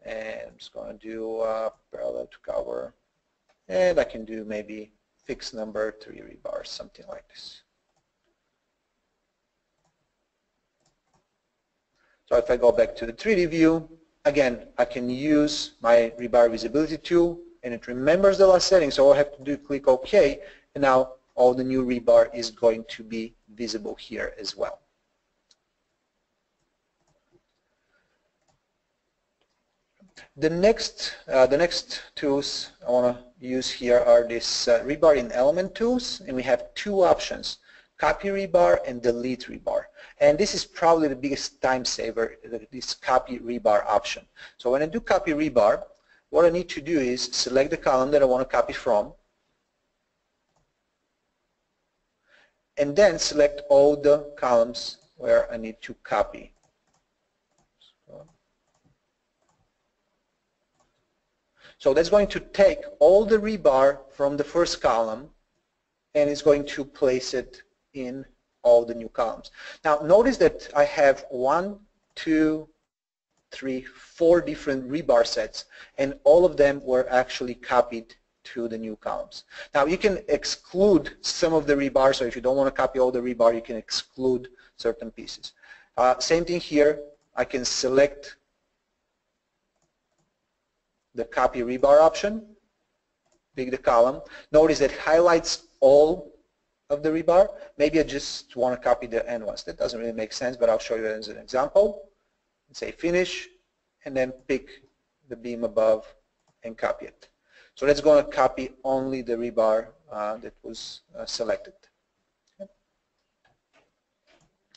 and I'm just going to do parallel to cover, and I can do maybe fixed number 3 rebars, something like this. So if I go back to the 3D view, again, I can use my rebar visibility tool, and it remembers the last setting. So all I have to do is click OK, and now all the new rebar is going to be visible here as well. The next tools I want to use here are this rebar in element tools, and we have 2 options: copy rebar and delete rebar. And this is probably the biggest time saver, this copy rebar option. So when I do copy rebar, what I need to do is select the column that I want to copy from, and then select all the columns where I need to copy. So that's going to take all the rebar from the first column, and it's going to place it in all the new columns. Now notice that I have 1, 2, 3, 4 different rebar sets, and all of them were actually copied to the new columns. Now you can exclude some of the rebar, so if you don't want to copy all the rebar, you can exclude certain pieces. Same thing here. I can select the copy rebar option, pick the column. Notice that highlights all of the rebar. Maybe I just want to copy the end ones. That doesn't really make sense, but I'll show you as an example. And say finish, and then pick the beam above and copy it. So that's going to copy only the rebar that was selected. Okay.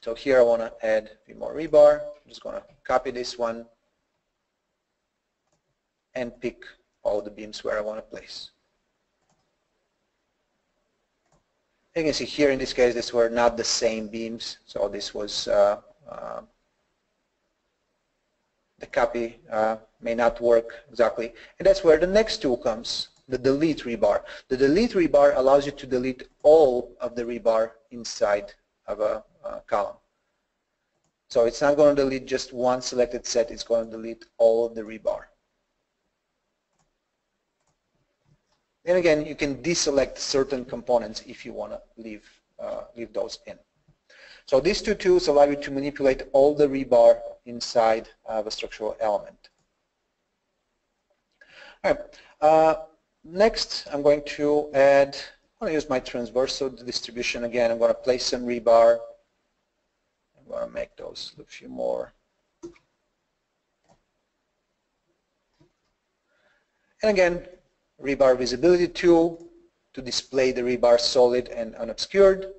So here I want to add a few more rebar. I'm just going to copy this one and pick all the beams where I want to place. You can see here in this case these were not the same beams, so this was the copy may not work exactly, and that's where the next tool comes, the delete rebar. The delete rebar allows you to delete all of the rebar inside of a column. So it's not going to delete just one selected set, it's going to delete all of the rebar. And again, you can deselect certain components if you want to leave those in. So these 2 tools allow you to manipulate all the rebar inside of a structural element. All right. Next, I'm going to use my transversal distribution again. I'm going to place some rebar. I'm going to make those a few more And again, rebar visibility tool to display the rebar solid and unobscured.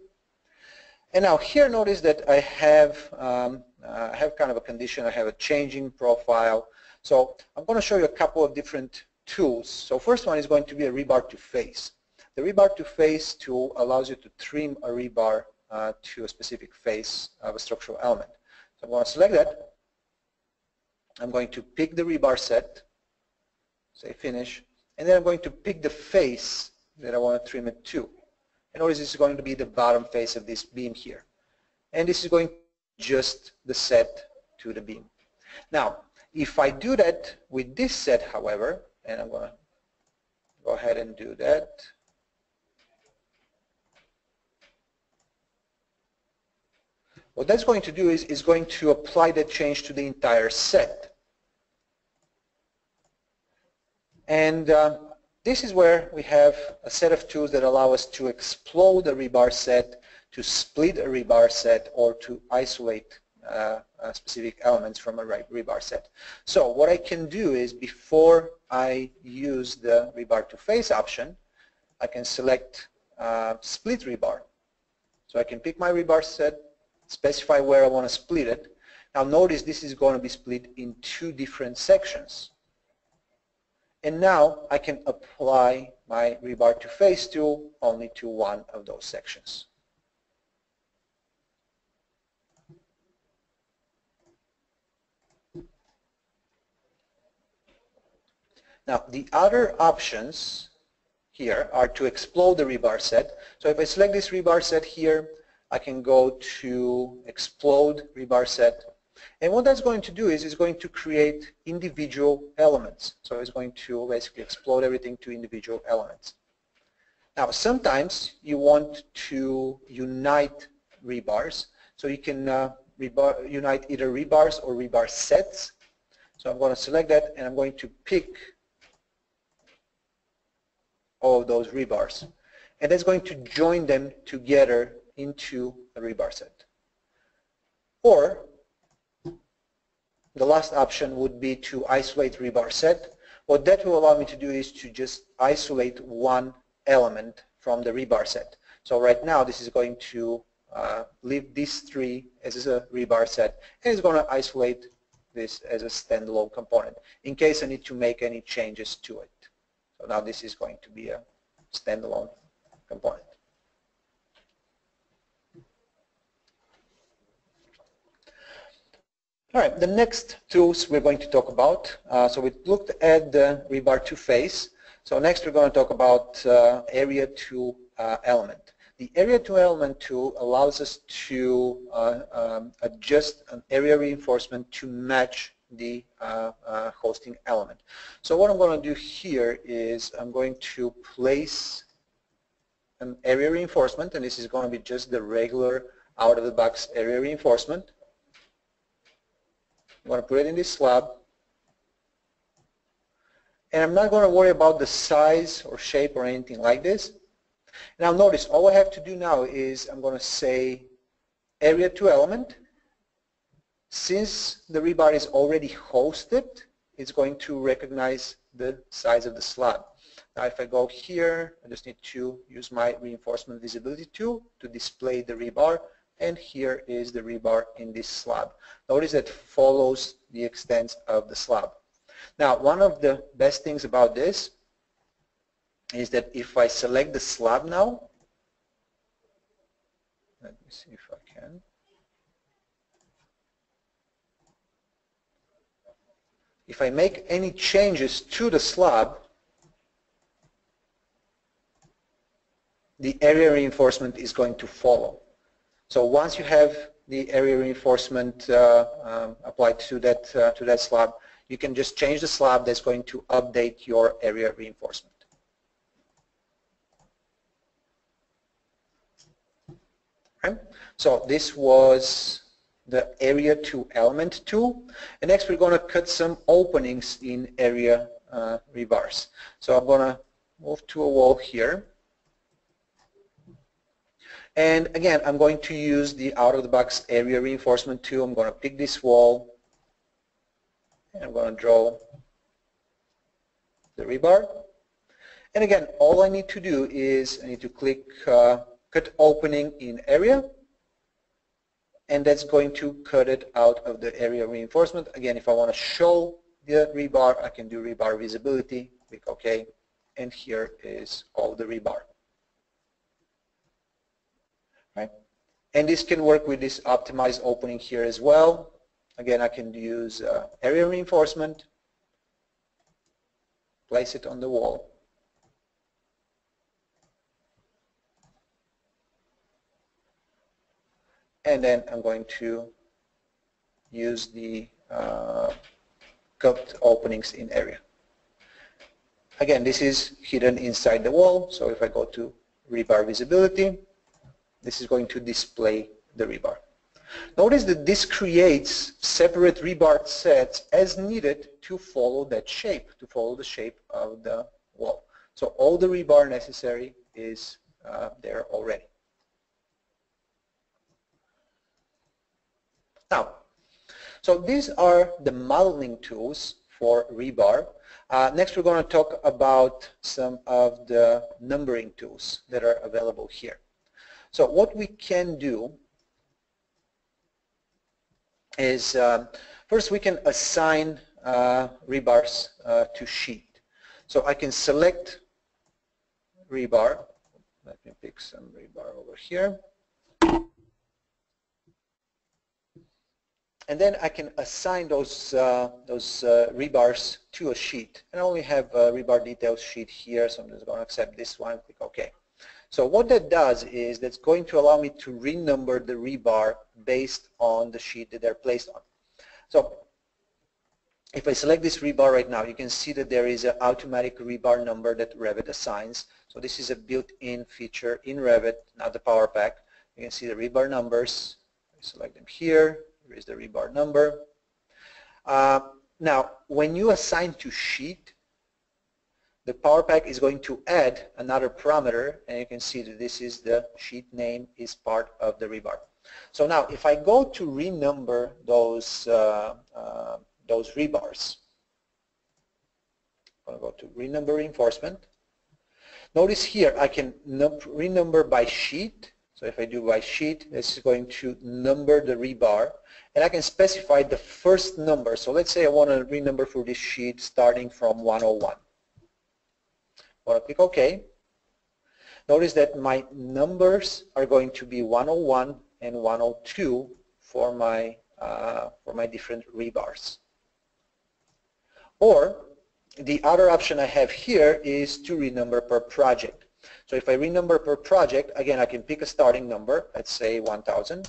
And now here notice that I have kind of a condition. I have a changing profile. So I'm going to show you a couple of different tools. So first one is going to be a rebar to face. The rebar to face tool allows you to trim a rebar to a specific face of a structural element. So I'm going to select that. I'm going to pick the rebar set, say finish, and then I'm going to pick the face that I want to trim it to. And notice this is going to be the bottom face of this beam here. And this is going to adjust the set to the beam. Now, if I do that with this set, however, and I'm going to go ahead and do that. What that's going to do is going to apply that change to the entire set. And this is where we have a set of tools that allow us to explode a rebar set, to split a rebar set, or to isolate specific elements from a rebar set. So what I can do is, before I use the rebar to face option, I can select split rebar. So I can pick my rebar set, specify where I want to split it. Now notice this is going to be split in two different sections. And now I can apply my rebar to face tool only to one of those sections. Now the other options here are to explode the rebar set. So if I select this rebar set here, I can go to explode rebar set. And what that's going to do is it's going to create individual elements. So it's going to basically explode everything to individual elements. Now sometimes you want to unite rebars. So you can unite either rebars or rebar sets. So I'm going to select that and I'm going to pick all of those rebars. And that's going to join them together into a rebar set. Or the last option would be to isolate rebar set. What that will allow me to do is to just isolate one element from the rebar set. So right now this is going to leave these three as a rebar set, and it's going to isolate this as a standalone component in case I need to make any changes to it. So now this is going to be a standalone component. All right, the next tools we're going to talk about. So we looked at the rebar to face. So next we're going to talk about area to element. The area to element tool allows us to adjust an area reinforcement to match the hosting element. So what I'm going to do here is I'm going to place an area reinforcement, and this is going to be just the regular out-of-the-box area reinforcement. I'm going to put it in this slab, and I'm not going to worry about the size or shape or anything like this. Now notice, all I have to do now is I'm going to say area to element. Since the rebar is already hosted, it's going to recognize the size of the slab. Now if I go here, I just need to use my reinforcement visibility tool to display the rebar, and here is the rebar in this slab. Notice that follows the extent of the slab. Now one of the best things about this is that if I select the slab now, let me see if I can. If I make any changes to the slab, the area reinforcement is going to follow. So once you have the area reinforcement applied to that slab, you can just change the slab. That's going to update your area reinforcement. Okay. So this was the area to element tool, and next we're going to cut some openings in area rebars. So I'm going to move to a wall here. And again, I'm going to use the out-of-the-box area reinforcement tool. I'm going to pick this wall, and I'm going to draw the rebar. And again, all I need to do is I need to click cut opening in area, and that's going to cut it out of the area reinforcement. Again, if I want to show the rebar, I can do rebar visibility, click OK, and here is all the rebar. Right? And this can work with this optimized opening here as well. Again, I can use area reinforcement, place it on the wall, and then I'm going to use the cut openings in area. Again, this is hidden inside the wall, so if I go to rebar visibility, this is going to display the rebar. Notice that this creates separate rebar sets as needed to follow that shape, to follow the shape of the wall. So all the rebar necessary is there already. Now, so these are the modeling tools for rebar. Next we're going to talk about some of the numbering tools that are available here. So what we can do is first we can assign rebars to sheet. So I can select rebar. Let me pick some rebar over here. And then I can assign those rebars to a sheet. And I only have a rebar details sheet here, so I'm just going to accept this one, click OK. So what that does is that's going to allow me to renumber the rebar based on the sheet that they're placed on. So if I select this rebar right now, you can see that there is an automatic rebar number that Revit assigns. So this is a built-in feature in Revit, not the PowerPack. You can see the rebar numbers. I select them here. Here is the rebar number. Now, when you assign to sheet, the PowerPack is going to add another parameter, and you can see that this is the sheet name is part of the rebar. So now, if I go to renumber those rebars, I'm going to go to renumber reinforcement. Notice here I can renumber by sheet. So if I do by sheet, this is going to number the rebar, and I can specify the first number. So let's say I want to renumber for this sheet starting from 101. I want to click OK. Notice that my numbers are going to be 101 and 102 for my different rebars. Or the other option I have here is to renumber per project. So if I renumber per project, again, I can pick a starting number, let's say 1000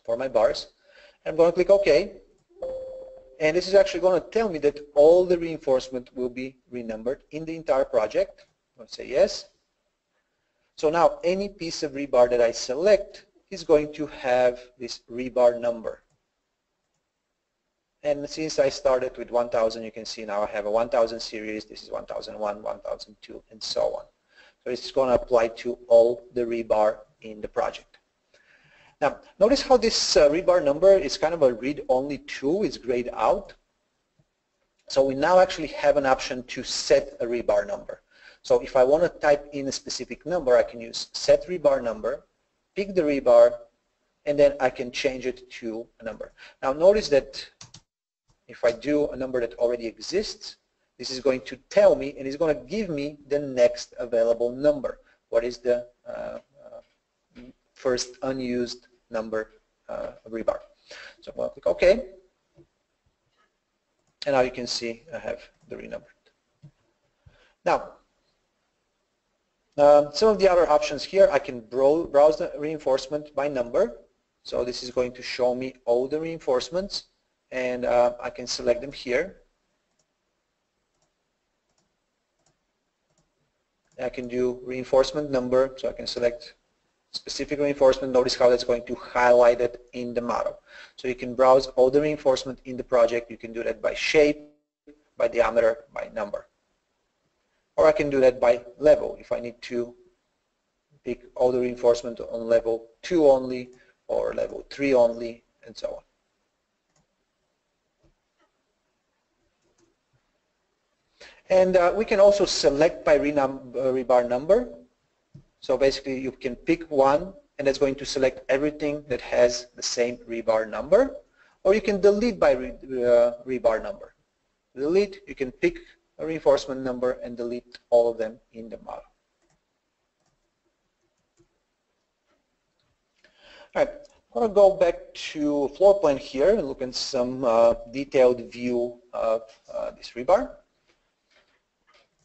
for my bars. I'm going to click OK. And this is actually going to tell me that all the reinforcement will be renumbered in the entire project. Let's say yes. So now any piece of rebar that I select is going to have this rebar number. And since I started with 1000, you can see now I have a 1000 series. This is 1001, 1002, and so on. So it's going to apply to all the rebar in the project. Now, notice how this rebar number is kind of a read-only tool. It's grayed out. So we now actually have an option to set a rebar number. So if I want to type in a specific number, I can use set rebar number, pick the rebar, and then I can change it to a number. Now notice that if I do a number that already exists, this is going to tell me, and it's going to give me the next available number. What is the first unused number of rebar? So I'm going to click OK. And now you can see I have the renumbered. Now, some of the other options here, I can browse the reinforcement by number. So this is going to show me all the reinforcements, and I can select them here. I can do reinforcement number, so I can select specific reinforcement. Notice how that's going to highlight it in the model. So you can browse all the reinforcement in the project. You can do that by shape, by diameter, by number. Or I can do that by level if I need to pick all the reinforcement on level 2 only or level 3 only, and so on. And we can also select by rebar number. So basically you can pick one and that's going to select everything that has the same rebar number, or you can delete by rebar number. Delete, you can pick a reinforcement number and delete all of them in the model. All right, I'm going to go back to floor plan here and look at some detailed view of this rebar.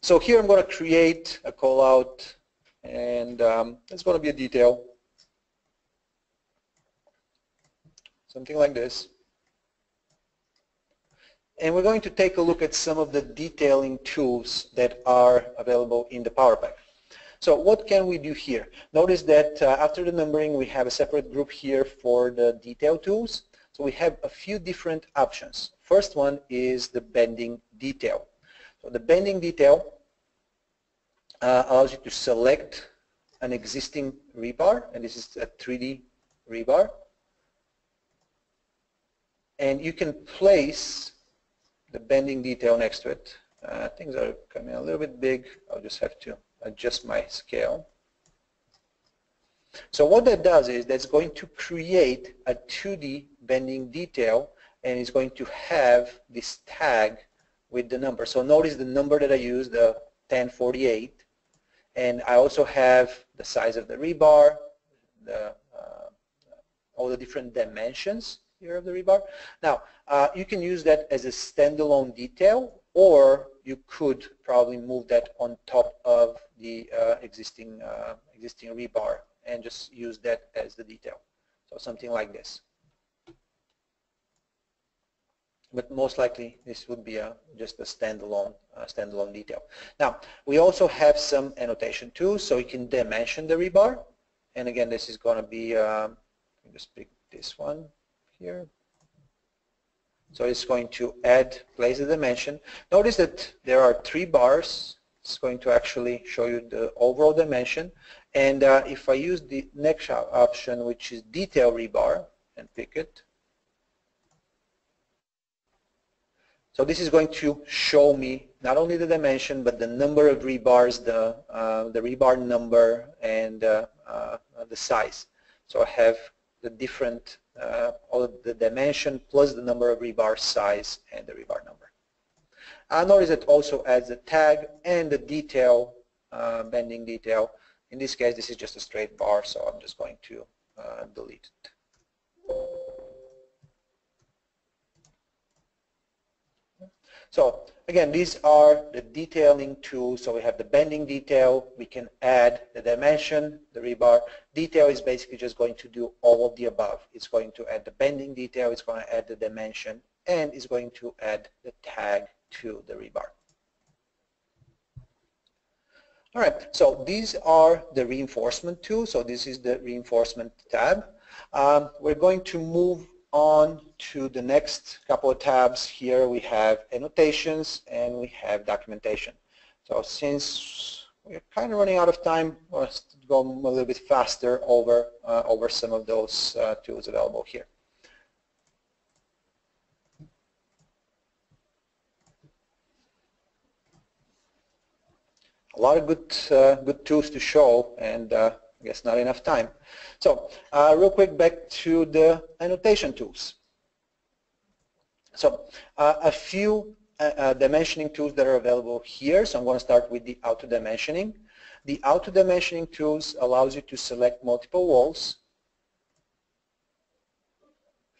So here I'm going to create a callout, and it's going to be a detail, something like this. And we're going to take a look at some of the detailing tools that are available in the PowerPack. So what can we do here? Notice that after the numbering we have a separate group here for the detail tools. So we have a few different options. First one is the bending detail. So the bending detail allows you to select an existing rebar, and this is a 3D rebar. And you can place the bending detail next to it. Things are coming a little bit big. I'll just have to adjust my scale. So what that does is that's going to create a 2D bending detail, and it's going to have this tag with the number. So notice the number that I used, the 1048, and I also have the size of the rebar, all the different dimensions here of the rebar. Now, you can use that as a standalone detail, or you could probably move that on top of the existing rebar and just use that as the detail. So something like this. But most likely this would be just a standalone detail. Now, we also have some annotation tools, so you can dimension the rebar. And again, this is going to be, just pick this one here. So it's going to place the dimension. Notice that there are 3 bars. It's going to actually show you the overall dimension. And if I use the next option, which is detail rebar, and pick it, so this is going to show me not only the dimension, but the number of rebars, the rebar number, and the size. So I have the different, all of the dimension plus the number of rebar size and the rebar number. Notice it also adds a tag and the detail, bending detail. In this case, this is just a straight bar, so I'm just going to delete it. So again, these are the detailing tools. So we have the bending detail. We can add the dimension, the rebar. Detail is basically just going to do all of the above. It's going to add the bending detail, it's going to add the dimension, and it's going to add the tag to the rebar. All right, so these are the reinforcement tools. So this is the reinforcement tab. We're going to move on to the next couple of tabs. Here we have annotations and we have documentation. So since we're kind of running out of time, let's go a little bit faster over some of those tools available here. A lot of good tools to show, and I guess not enough time. So real quick, back to the annotation tools. So a few dimensioning tools that are available here. So I'm going to start with the auto dimensioning. The auto dimensioning tools allows you to select multiple walls.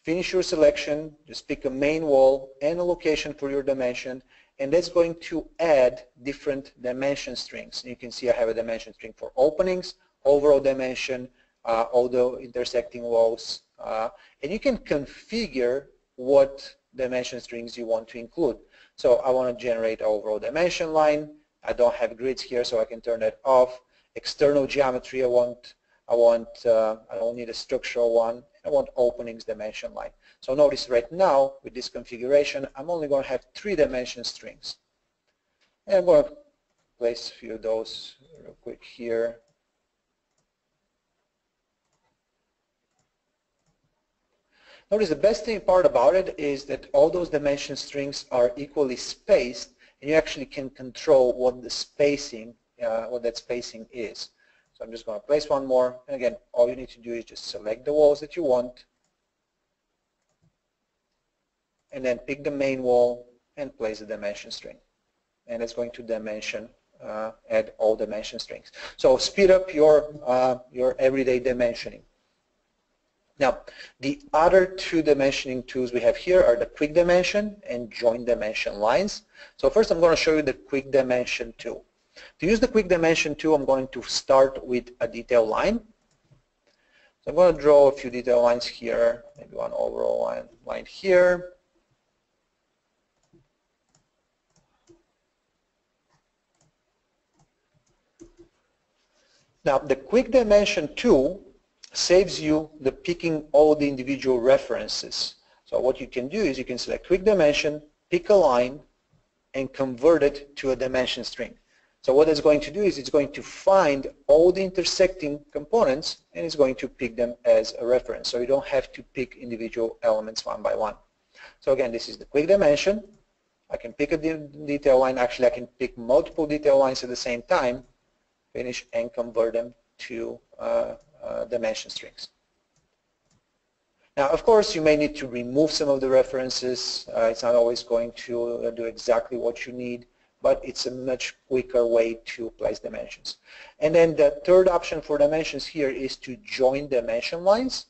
Finish your selection, just pick a main wall and a location for your dimension, and that's going to add different dimension strings. You can see I have a dimension string for openings, overall dimension, all the intersecting walls, and you can configure what dimension strings you want to include. So I want to generate overall dimension line. I don't have grids here, so I can turn that off. External geometry, I don't need a structural one. I want openings dimension line. So notice right now with this configuration, I'm only going to have 3 dimension strings. And I'm going to place a few of those real quick here. Notice the best thing part about it is that all those dimension strings are equally spaced, and you actually can control what the spacing, what that spacing is. So I'm just going to place one more, and again, all you need to do is just select the walls that you want, and then pick the main wall and place the dimension string. And it's going to dimension, add all dimension strings. So speed up your everyday dimensioning. Now, the other two dimensioning tools we have here are the quick dimension and join dimension lines. So first I'm going to show you the quick dimension tool. To use the quick dimension tool, I'm going to start with a detail line. So I'm going to draw a few detail lines here, maybe one overall line here. Now, the quick dimension tool saves you the picking all the individual references. So what you can do is you can select quick dimension, pick a line, and convert it to a dimension string. So what it's going to do is it's going to find all the intersecting components and it's going to pick them as a reference. So you don't have to pick individual elements one by one. So again, this is the quick dimension. I can pick a detail line. Actually, I can pick multiple detail lines at the same time, finish, and convert them to dimension strings. Now, of course, you may need to remove some of the references. It's not always going to do exactly what you need, but it's a much quicker way to place dimensions. And then the third option for dimensions here is to join dimension lines.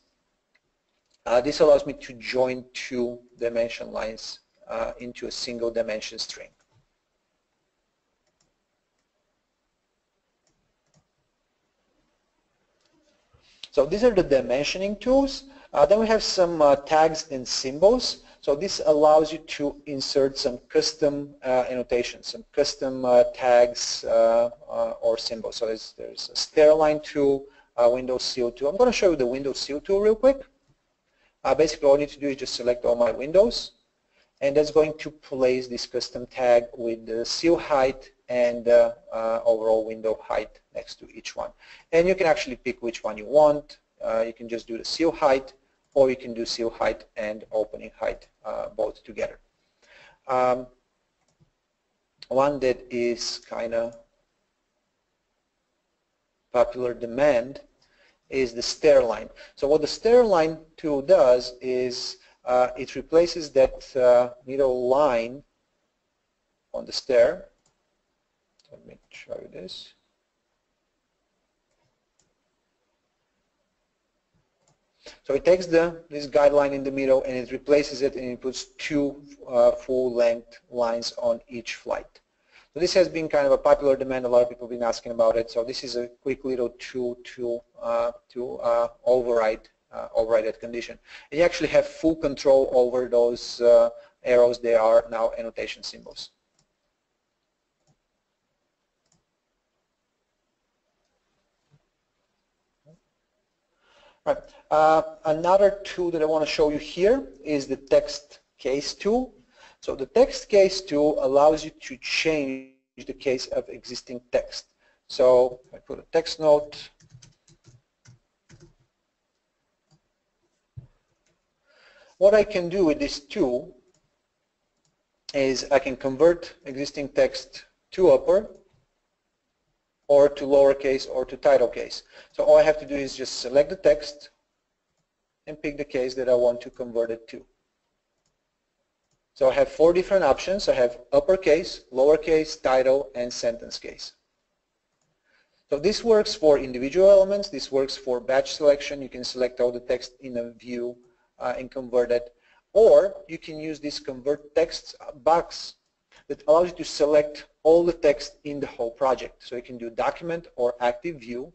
This allows me to join two dimension lines into a single dimension string. So these are the dimensioning tools. Then we have some tags and symbols. So this allows you to insert some custom annotations, some custom tags or symbols. So there's a stair line tool, window seal tool. I'm going to show you the window seal tool real quick. Basically, all I need to do is just select all my windows, and that's going to place this custom tag with the seal height and overall window height next to each one. And you can actually pick which one you want. You can just do the seal height, or you can do seal height and opening height both together. One that is kind of popular demand is the stair line. So what the stair line tool does is it replaces that middle line on the stair. Let me show you this. So it takes this guideline in the middle and it replaces it, and it puts two full-length lines on each flight. So this has been kind of a popular demand. A lot of people have been asking about it. So this is a quick little tool to override that condition. And you actually have full control over those arrows. They are now annotation symbols. Right. Another tool that I want to show you here is the text case tool. So the text case tool allows you to change the case of existing text. So I put a text note. What I can do with this tool is I can convert existing text to upper, or to lowercase, or to title case. So all I have to do is just select the text and pick the case that I want to convert it to. So I have 4 different options. I have uppercase, lowercase, title, and sentence case. So this works for individual elements. This works for batch selection. You can select all the text in a view and convert it. Or you can use this convert text box that allows you to select all the text in the whole project. So you can do document or active view.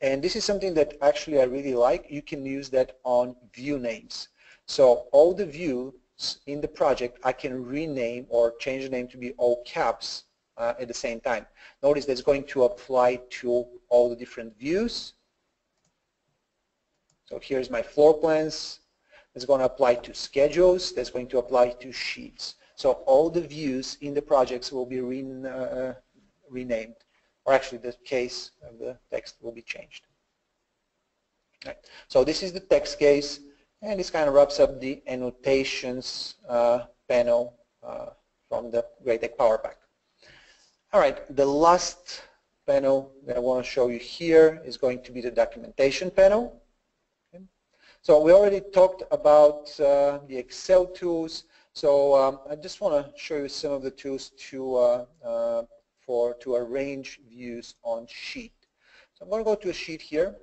And this is something that actually I really like. You can use that on view names. So all the views in the project, I can rename or change the name to be all caps at the same time. Notice that's going to apply to all the different views. So here's my floor plans. It's going to apply to schedules. That's going to apply to sheets. So all the views in the projects will be renamed, or actually the case of the text will be changed. Right. So this is the text case, and this kind of wraps up the annotations panel from the Graitec PowerPack. All right, the last panel that I want to show you here is going to be the documentation panel. Okay. So we already talked about the Excel tools. So I just want to show you some of the tools to arrange views on sheet. So I'm going to go to a sheet here,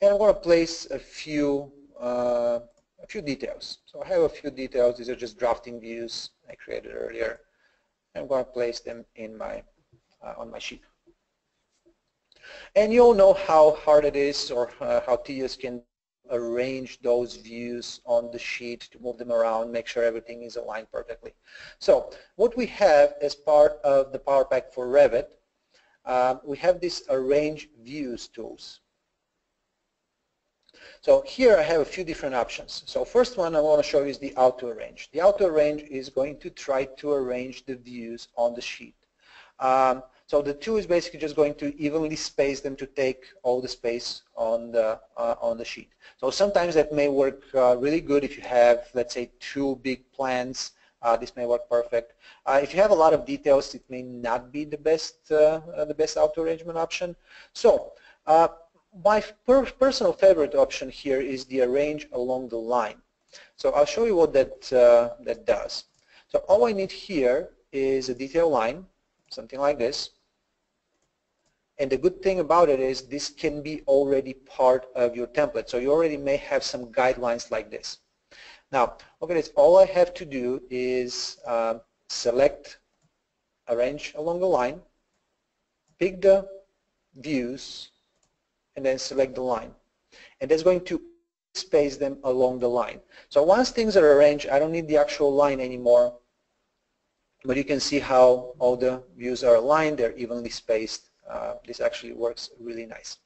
and I'm going to place a few details. So I have a few details. These are just drafting views I created earlier. I'm going to place them in my on my sheet. And you all know how hard it is, or how tedious can arrange those views on the sheet, to move them around, make sure everything is aligned perfectly. So what we have as part of the PowerPack for Revit, we have this Arrange Views tools. So here I have a few different options. So first one I want to show you is the Auto Arrange. The Auto Arrange is going to try to arrange the views on the sheet. So the tool is basically just going to evenly space them to take all the space on the sheet. So sometimes that may work really good if you have, let's say, two big plans. This may work perfect. If you have a lot of details, it may not be the best auto arrangement option. So my personal favorite option here is the Arrange Along the Line. So I'll show you what that does. So all I need here is a detail line, something like this. And the good thing about it is this can be already part of your template. So you already may have some guidelines like this. Now, look at this. All I have to do is select Arrange Along the Line, pick the views, and then select the line. And that's going to space them along the line. So once things are arranged, I don't need the actual line anymore. But you can see how all the views are aligned. They're evenly spaced. This actually works really nice.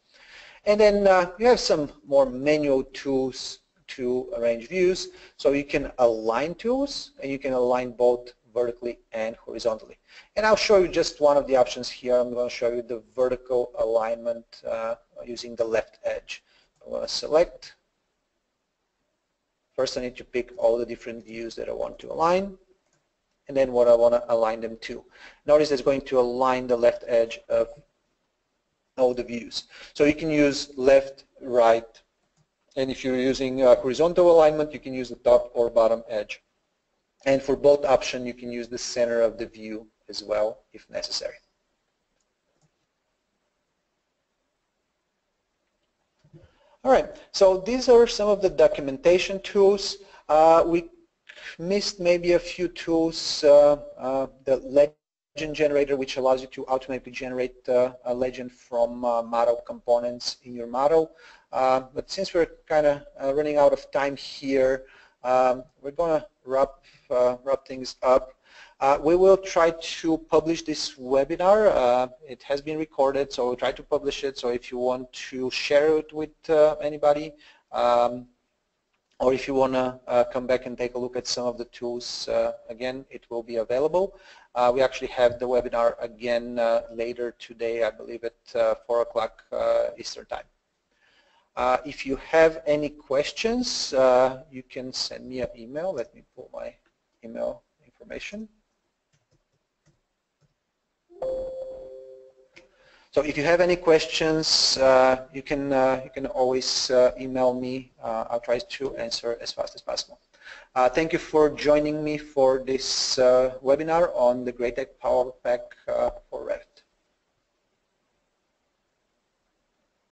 And then you have some more manual tools to arrange views. So you can align tools, and you can align both vertically and horizontally. And I'll show you just one of the options here. I'm going to show you the vertical alignment using the left edge. I'm going to select. First I need to pick all the different views that I want to align, and then what I want to align them to. Notice it's going to align the left edge of all the views. So you can use left, right, and if you're using horizontal alignment, you can use the top or bottom edge. And for both options, you can use the center of the view as well if necessary. All right, so these are some of the documentation tools. We missed maybe a few tools, the legend generator, which allows you to automatically generate a legend from model components in your model. But since we're kind of running out of time here, we're going to wrap things up. We will try to publish this webinar. It has been recorded, so we'll try to publish it. So if you want to share it with anybody, or if you want to come back and take a look at some of the tools, again, it will be available. We actually have the webinar again later today, I believe at 4 o'clock Eastern Time. If you have any questions, you can send me an email. Let me pull my email information. So if you have any questions, you can always email me. I'll try to answer as fast as possible. Thank you for joining me for this webinar on the Graitec PowerPack for Revit.